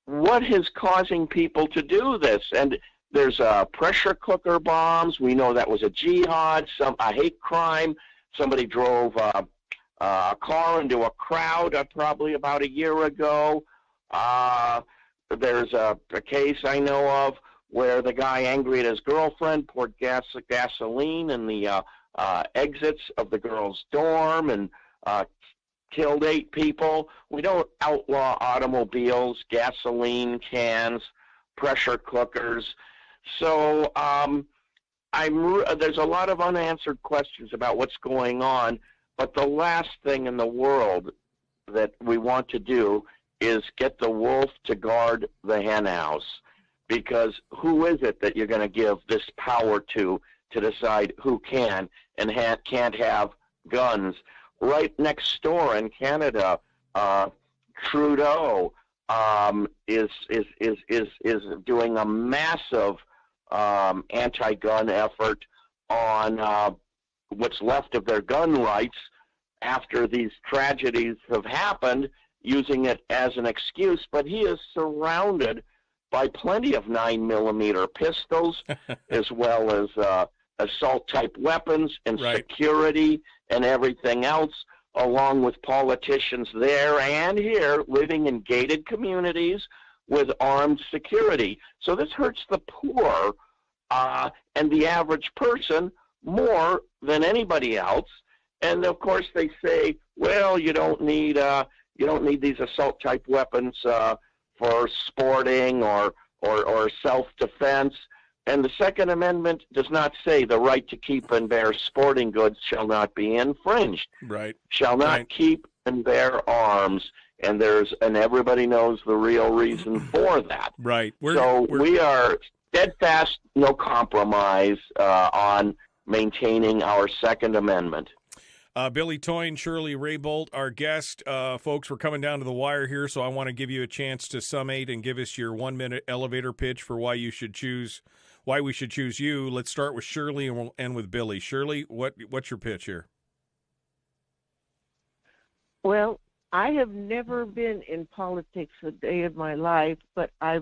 what is causing people to do this? And there's pressure cooker bombs. We know that was a jihad, a hate crime. Somebody drove a car into a crowd probably about a year ago. There's a case I know of where the guy, angry at his girlfriend, poured gasoline in the exits of the girl's dorm and killed 8 people. We don't outlaw automobiles, gasoline cans, pressure cookers. So there's a lot of unanswered questions about what's going on, but the last thing in the world that we want to do is get the wolf to guard the hen house. Because who is it that you're going to give this power to decide who can and can't have guns? Right next door in Canada, Trudeau is doing a massive anti-gun effort on what's left of their gun rights after these tragedies have happened, using it as an excuse. But he is surrounded by plenty of 9mm pistols, as well as assault-type weapons and security and everything else, along with politicians there and here living in gated communities with armed security. So this hurts the poor and the average person more than anybody else. And of course they say, well, you don't need these assault-type weapons for sporting or self-defense. And the Second Amendment does not say the right to keep and bear sporting goods shall not be infringed. Right. Shall not keep and bear arms. And everybody knows the real reason for that. Right. We are steadfast, no compromise on maintaining our Second Amendment. Billy Toien, Shirley Rainbolt, our guest. Folks, we're coming down to the wire here, so I want to give you a chance to summate and give us your 1-minute elevator pitch for why we should choose you. Let's start with Shirley and we'll end with Billy. Shirley, what's your pitch here? Well, I have never been in politics a day of my life, but I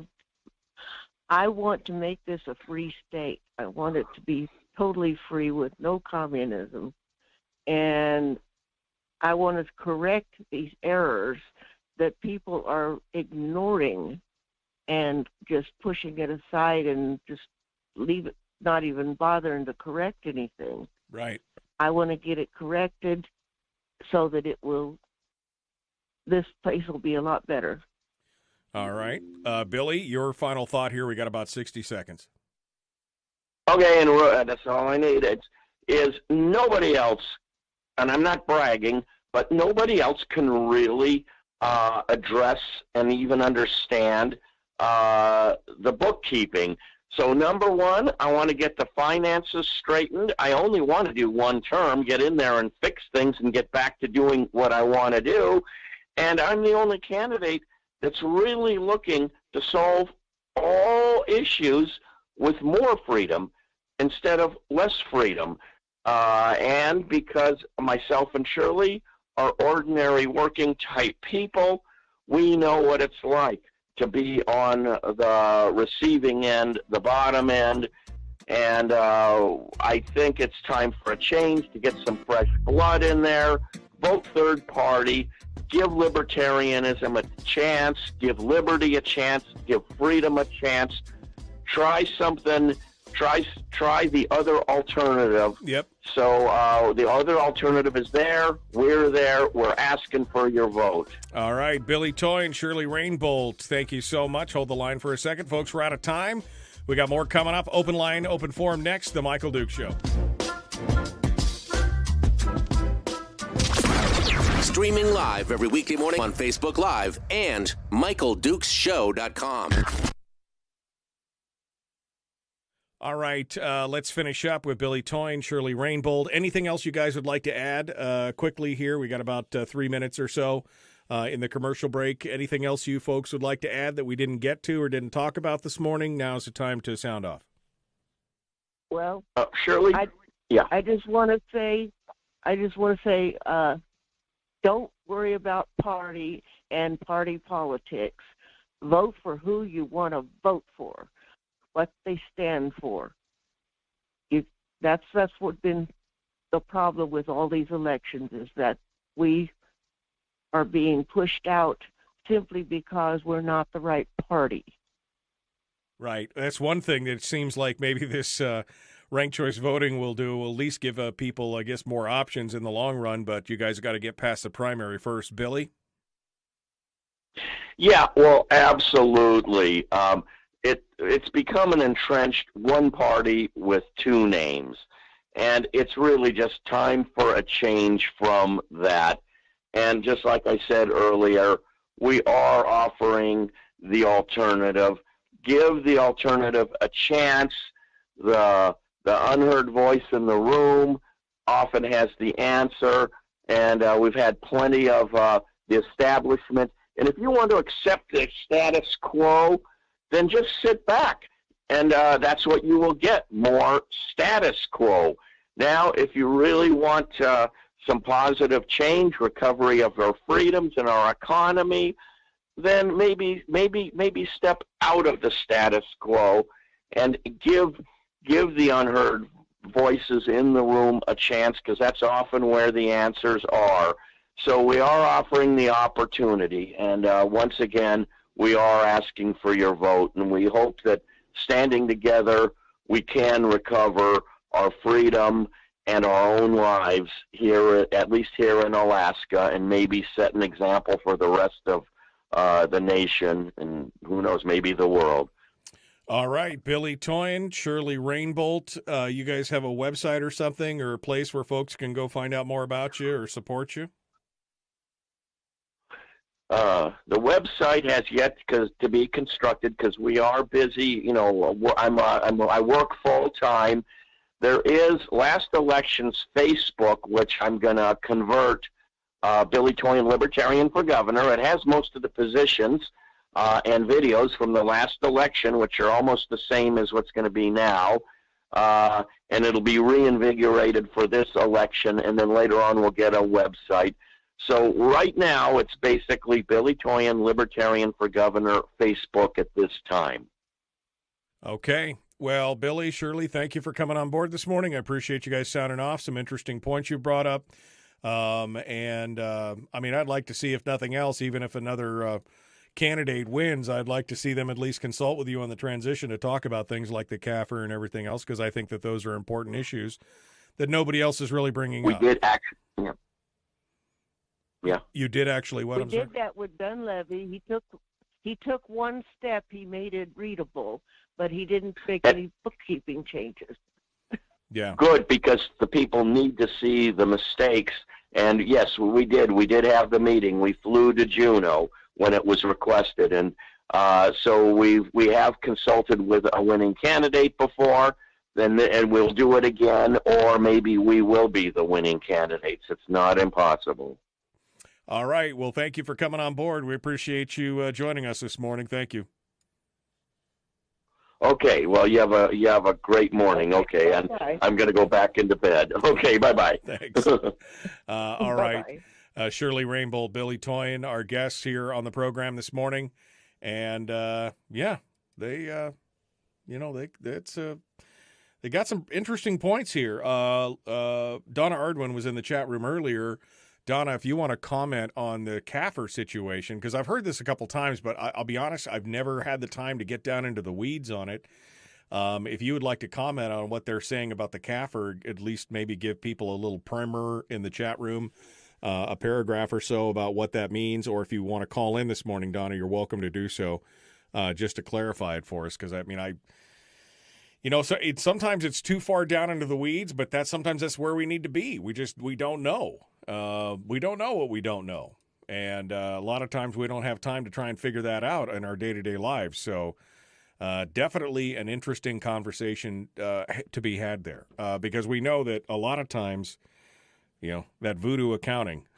want to make this a free state. I want it to be totally free with no communism. And I want to correct these errors that people are ignoring and just pushing it aside and just leave it, not even bothering to correct anything. Right. I want to get it corrected so that this place will be a lot better. All right. Billy, your final thought here. We got about 60 seconds. Okay, and that's all I need. Is nobody else, and I'm not bragging, but nobody else can really address and even understand the bookkeeping. So number one, I want to get the finances straightened. I only want to do one term, get in there and fix things and get back to doing what I want to do. And I'm the only candidate that's really looking to solve all issues with more freedom instead of less freedom. And because myself and Shirley are ordinary working type people, we know what it's like to be on the receiving end, the bottom end. And I think it's time for a change, to get some fresh blood in there, vote third party, give libertarianism a chance, give liberty a chance, give freedom a chance, try something. Try the other alternative. Yep. So the other alternative is there. We're there. We're asking for your vote. All right. Billy Toien, Shirley Rainbolt, thank you so much. Hold the line for a second. Folks, we're out of time. We got more coming up. Open line, open forum next. The Michael Dukes Show. Streaming live every weekday morning on Facebook Live and MichaelDukesShow.com. All right, let's finish up with Billy Toien, Shirley Rainbolt. Anything else you guys would like to add quickly here? We got about 3 minutes or so in the commercial break. Anything else you folks would like to add that we didn't get to or didn't talk about this morning? Now's the time to sound off. Well, Shirley, I just want to say, don't worry about party and party politics. Vote for who you want to vote for, what they stand for. That's what's been the problem with all these elections, is that we are being pushed out simply because we're not the right party. Right. That's one thing that it seems like maybe this ranked choice voting will do. Will at least give people, I guess, more options in the long run, but you guys got to get past the primary first. Billy? Yeah, well, absolutely. It's become an entrenched one party with two names, and it's really just time for a change from that. And just like I said earlier, we are offering the alternative. Give the alternative a chance. The unheard voice in the room often has the answer, and we've had plenty of the establishment. And if you want to accept the status quo, then just sit back And that's what you will get, more status quo. Now, if you really want some positive change, recovery of our freedoms and our economy, then maybe step out of the status quo and give the unheard voices in the room a chance, because that's often where the answers are. So we are offering the opportunity, and once again, we are asking for your vote, and we hope that standing together, we can recover our freedom and our own lives here, at least here in Alaska, and maybe set an example for the rest of the nation, and who knows, maybe the world. All right, Billy Toien, Shirley Rainbolt, you guys have a website or something, or a place where folks can go find out more about you or support you? The website has yet to be constructed, because we are busy. You know, I work full time. There is Last Election's Facebook, which I'm going to convert Billy Toien Libertarian for Governor. It has most of the positions and videos from the last election, which are almost the same as what's going to be now. And it'll be reinvigorated for this election, and then later on we'll get a website. So right now it's basically Billy Toien Libertarian for Governor Facebook at this time. Okay. Well, Billy, Shirley, thank you for coming on board this morning. I appreciate you guys sounding off. Some interesting points you brought up. I mean, I'd like to see, if nothing else, even if another candidate wins, I'd like to see them at least consult with you on the transition to talk about things like the CAFR and everything else, because I think that those are important issues that nobody else is really bringing up. We did actually, yeah. You did actually what? We did that with Dunleavy. He took one step. He made it readable, but he didn't make any bookkeeping changes. Yeah. Good, because the people need to see the mistakes. And yes, we did. We did have the meeting. We flew to Juneau when it was requested, and so we have consulted with a winning candidate before. And we'll do it again, or maybe we will be the winning candidates. It's not impossible. All right. Well, thank you for coming on board. We appreciate you joining us this morning. Thank you. Okay. Well, you have a great morning. Okay, and I'm going to go back into bed. Okay. Bye-bye. Thanks. All right. Shirley Rainbolt, Billy Toien, our guests here on the program this morning, and they they got some interesting points here. Donna Ardwin was in the chat room earlier. Donna, if you want to comment on the CAFR situation, because I've heard this a couple times, but I'll be honest, I've never had the time to get down into the weeds on it. If you would like to comment on what they're saying about the CAFR, at least maybe give people a little primer in the chat room, a paragraph or so about what that means, or if you want to call in this morning, Donna, you're welcome to do so, just to clarify it for us, because sometimes it's too far down into the weeds, but sometimes that's where we need to be. We don't know. We don't know what we don't know. And a lot of times we don't have time to try and figure that out in our day-to-day lives. So definitely an interesting conversation to be had there, because we know that a lot of times, that voodoo accounting,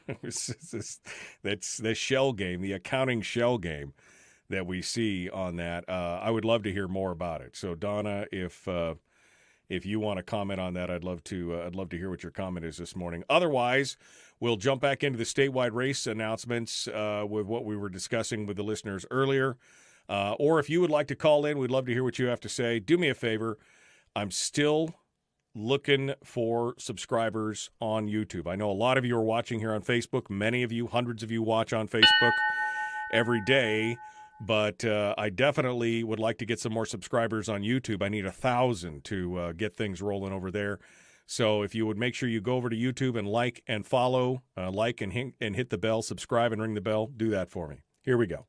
that's the shell game, the accounting shell game that we see on that. I would love to hear more about it. So Donna, if you want to comment on that, I'd love to hear what your comment is this morning. Otherwise, we'll jump back into the statewide race announcements with what we were discussing with the listeners earlier. Or if you would like to call in, we'd love to hear what you have to say. Do me a favor. I'm still looking for subscribers on YouTube. I know a lot of you are watching here on Facebook. Many of you, hundreds of you, watch on Facebook every day. But I definitely would like to get some more subscribers on YouTube. I need 1,000 to get things rolling over there. So if you would make sure you go over to YouTube and like and follow, and hit the bell, subscribe and ring the bell, do that for me. Here we go.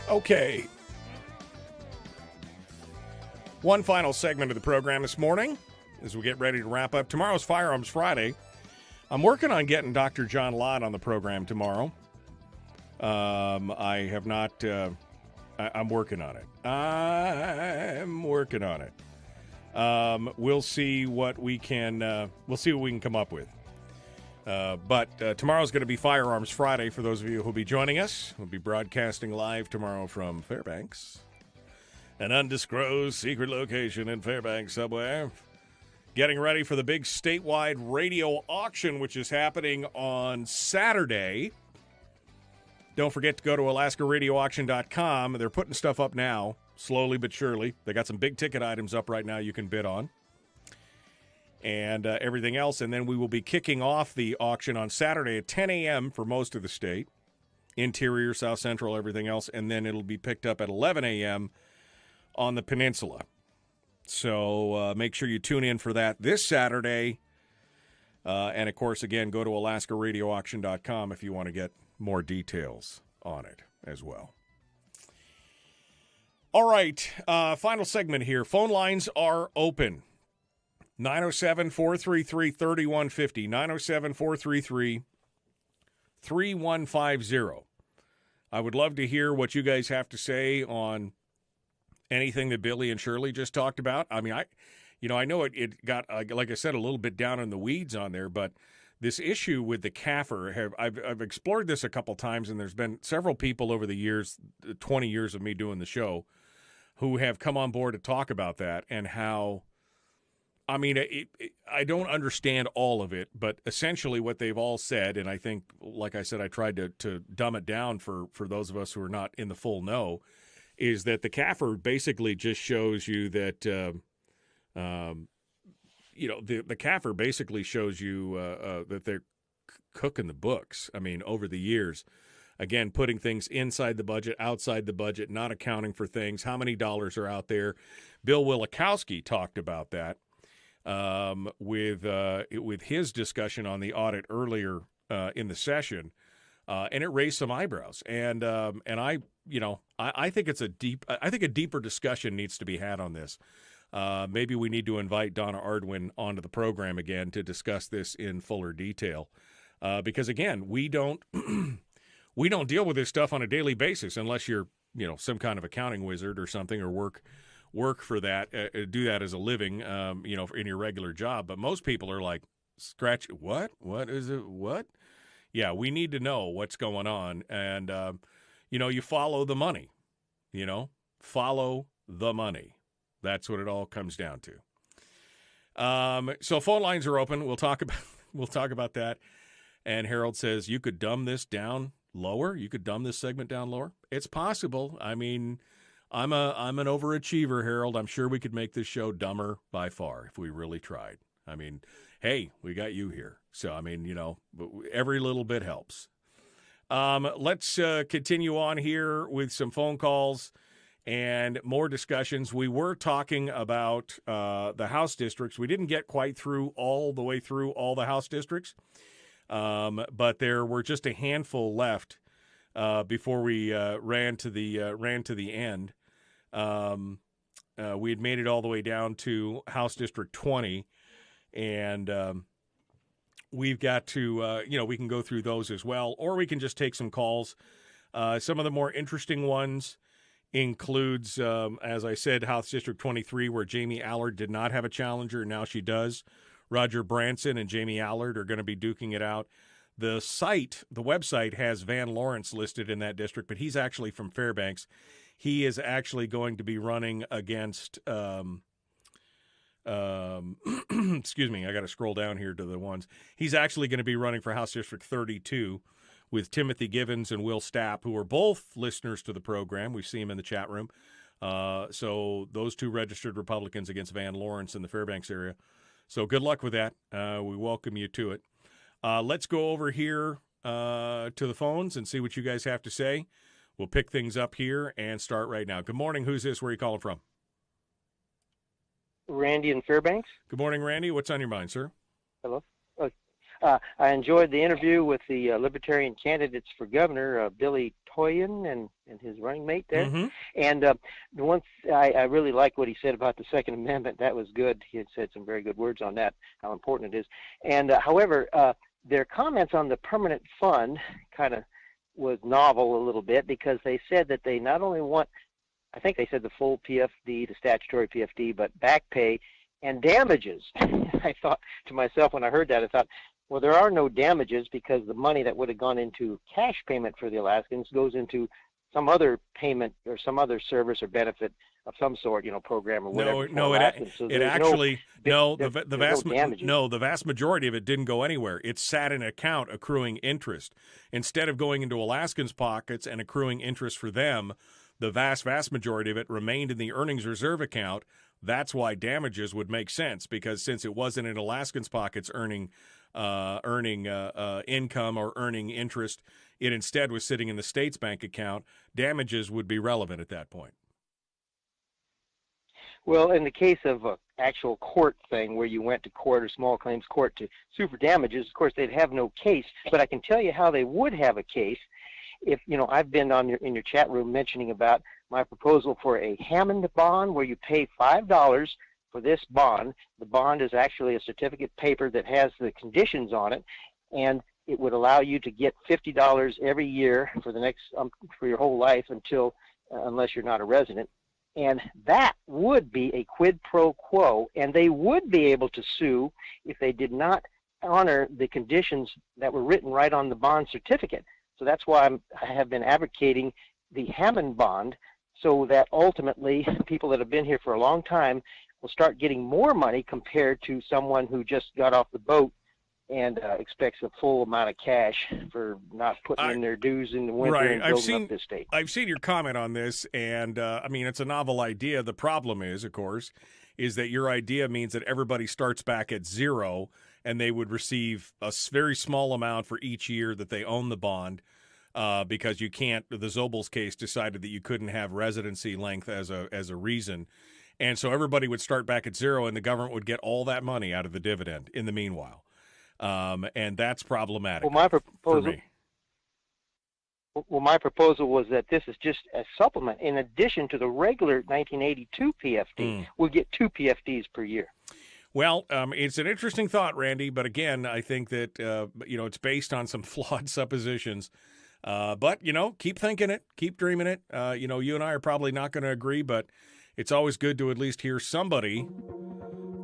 Okay. One final segment of the program this morning as we get ready to wrap up. Tomorrow's Firearms Friday. I'm working on getting Dr. John Lott on the program tomorrow. I have not. I'm working on it. We'll see what we can. We'll see what we can come up with. But tomorrow's going to be Firearms Friday for those of you who'll be joining us. We'll be broadcasting live tomorrow from Fairbanks, an undisclosed secret location in Fairbanks somewhere. Getting ready for the big statewide radio auction, which is happening on Saturday. Don't forget to go to AlaskaRadioAuction.com. They're putting stuff up now, slowly but surely. They got some big ticket items up right now you can bid on. And everything else. And then we will be kicking off the auction on Saturday at 10 a.m. for most of the state. Interior, South Central, everything else. And then it'll be picked up at 11 a.m. on the peninsula. So make sure you tune in for that this Saturday. And, of course, again, go to AlaskaRadioAuction.com if you want to get more details on it as well. All right, final segment here. Phone lines are open. 907-433-3150. 907-433-3150. I would love to hear what you guys have to say on anything that Billy and Shirley just talked about. I mean, I know it got, like I said, a little bit down in the weeds on there, but this issue with the CAFR, I've explored this a couple times, and there's been several people over the years, 20 years of me doing the show, who have come on board to talk about that and how, I mean, I don't understand all of it, but essentially what they've all said, and I think, like I said, I tried to dumb it down for those of us who are not in the full know, is that the CAFR basically just shows you that, the CAFR basically shows you that they're cooking the books. I mean, over the years, again, putting things inside the budget, outside the budget, not accounting for things, how many dollars are out there. Bill Wilikowski talked about that with his discussion on the audit earlier in the session, and it raised some eyebrows. And I think a deeper discussion needs to be had on this. Maybe we need to invite Donna Ardwin onto the program again to discuss this in fuller detail, because again, we don't deal with this stuff on a daily basis unless you're some kind of accounting wizard or something, or work for that, do that as a living, in your regular job. But most people are like, scratch what is it? What? Yeah, we need to know what's going on, and you follow the money. Follow the money. That's what it all comes down to. So phone lines are open. We'll talk about that. And Harold says, you could dumb this down lower. You could dumb this segment down lower. It's possible. I mean, I'm an overachiever, Harold. I'm sure we could make this show dumber by far if we really tried. I mean, hey, we got you here. So, I mean, every little bit helps. Let's continue on here with some phone calls and more discussions. We were talking about the House districts. We didn't get quite all the way through all the House districts, but there were just a handful left before we ran to the end. We had made it all the way down to House District 20, and we've got to, we can go through those as well, or we can just take some calls. Some of the more interesting ones includes, as I said, House District 23, where Jamie Allard did not have a challenger. Now she does. Roger Branson and Jamie Allard are going to be duking it out. The website has Van Lawrence listed in that district, but he's actually from Fairbanks. He is actually going to be running against, excuse me, I got to scroll down here to the ones. He's actually going to be running for House District 32 with Timothy Givens and Will Stapp, who are both listeners to the program. We see him in the chat room. So those two registered Republicans against Van Lawrence in the Fairbanks area. So good luck with that. We welcome you to it. Let's go over here to the phones and see what you guys have to say. We'll pick things up here and start right now. Good morning. Who's this? Where are you calling from? Randy in Fairbanks. Good morning, Randy. What's on your mind, sir? Hello. I enjoyed the interview with the Libertarian candidates for governor, Billy Toien and his running mate there. Mm-hmm. And I really like what he said about the Second Amendment. That was good. He had said some very good words on that, how important it is. And however, their comments on the permanent fund kind of was novel a little bit, because they said that they not only want, I think they said the full PFD, the statutory PFD, but back pay and damages. I thought to myself when I heard that, I thought, well, there are no damages, because the money that would have gone into cash payment for the Alaskans goes into some other payment or some other service or benefit of some sort, program or whatever. The vast majority of it didn't go anywhere. It sat in an account accruing interest. Instead of going into Alaskans' pockets and accruing interest for them, the vast majority of it remained in the earnings reserve account. That's why damages would make sense, because since it wasn't in Alaskans' pockets earning income or earning interest, it instead was sitting in the state's bank account. Damages would be relevant at that point. Well, in the case of an actual court thing where you went to court or small claims court to sue for damages, of course, they'd have no case. But I can tell you how they would have a case. If, I've been in your chat room mentioning about my proposal for a Hammond bond, where you pay $5 for this bond. The bond is actually a certificate paper that has the conditions on it, and it would allow you to get $50 every year for the next for your whole life unless you're not a resident. And that would be a quid pro quo, and they would be able to sue if they did not honor the conditions that were written right on the bond certificate. So that's why I have been advocating the Hammond bond, so that ultimately people that have been here for a long time will start getting more money compared to someone who just got off the boat and expects a full amount of cash for not putting in their dues in the winter and building up this state. I've seen your comment on this, and it's a novel idea. The problem is, of course, is that your idea means that everybody starts back at zero, and they would receive a very small amount for each year that they own the bond, because you can't. The Zobel's case decided that you couldn't have residency length as a reason, and so everybody would start back at zero, and the government would get all that money out of the dividend in the meanwhile. And that's problematic for me. Well, my proposal was that this is just a supplement in addition to the regular 1982 PFD. We'll get 2 PFDs per year. Well, it's an interesting thought, Randy, but again, I think that, it's based on some flawed suppositions. But, keep thinking it, keep dreaming it. You and I are probably not going to agree, but it's always good to at least hear somebody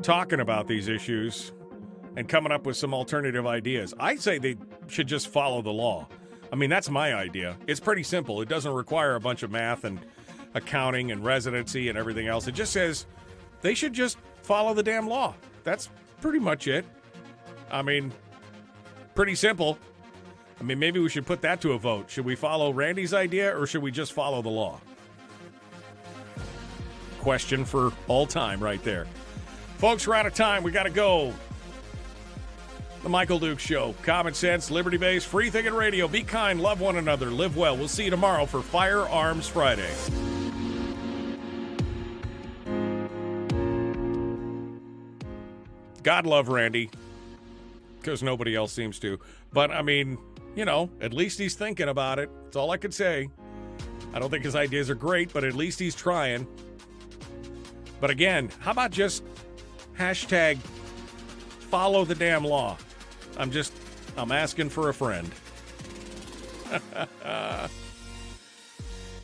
talking about these issues and coming up with some alternative ideas. I say they should just follow the law. That's my idea. It's pretty simple. It doesn't require a bunch of math and accounting and residency and everything else. It just says they should just follow the damn law. That's pretty much it. Pretty simple. Maybe we should put that to a vote. Should we follow Randy's idea, or should we just follow the law? Question for all time right there. Folks, we're out of time. We got to go. The Michael Dukes Show. Common sense, liberty-based, free-thinking radio. Be kind, love one another, live well. We'll see you tomorrow for Firearms Friday. God love Randy, because nobody else seems to. But, at least he's thinking about it. That's all I could say. I don't think his ideas are great, but at least he's trying. But again, how about just hashtag follow the damn law? I'm asking for a friend.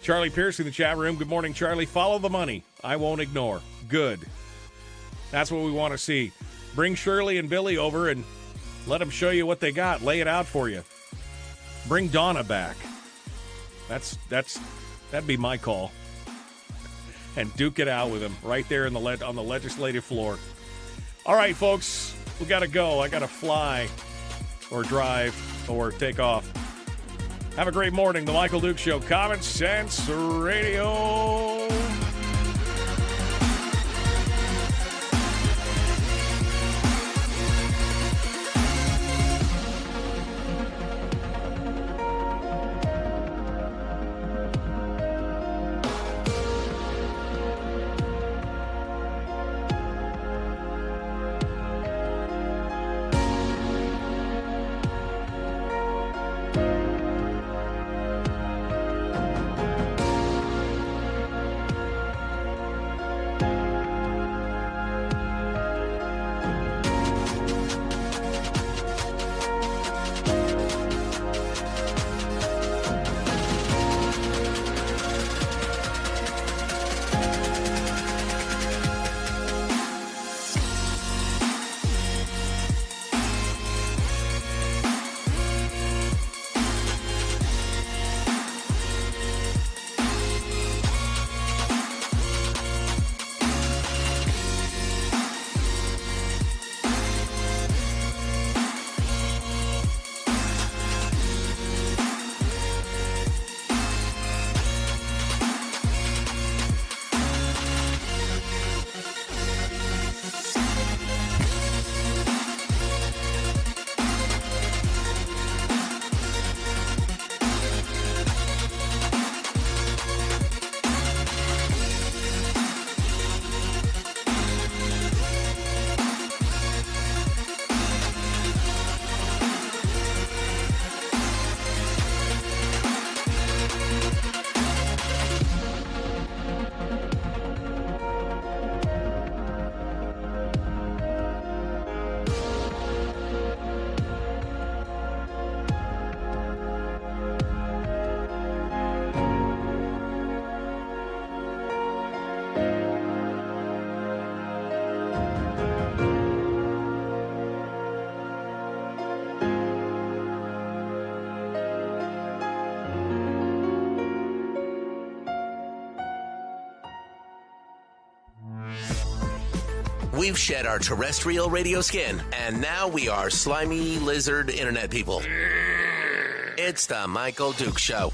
Charlie Pierce in the chat room. Good morning, Charlie. Follow the money. I won't ignore. Good. That's what we want to see. Bring Shirley and Billy over and let them show you what they got. Lay it out for you. Bring Donna back. That'd be my call. And duke it out with him right there on the legislative floor. All right, folks. We got to go. I got to fly or drive or take off. Have a great morning. The Michael Dukes Show. Common Sense Radio. We've shed our terrestrial radio skin, and now we are slimy lizard internet people. It's the Michael Duke Show.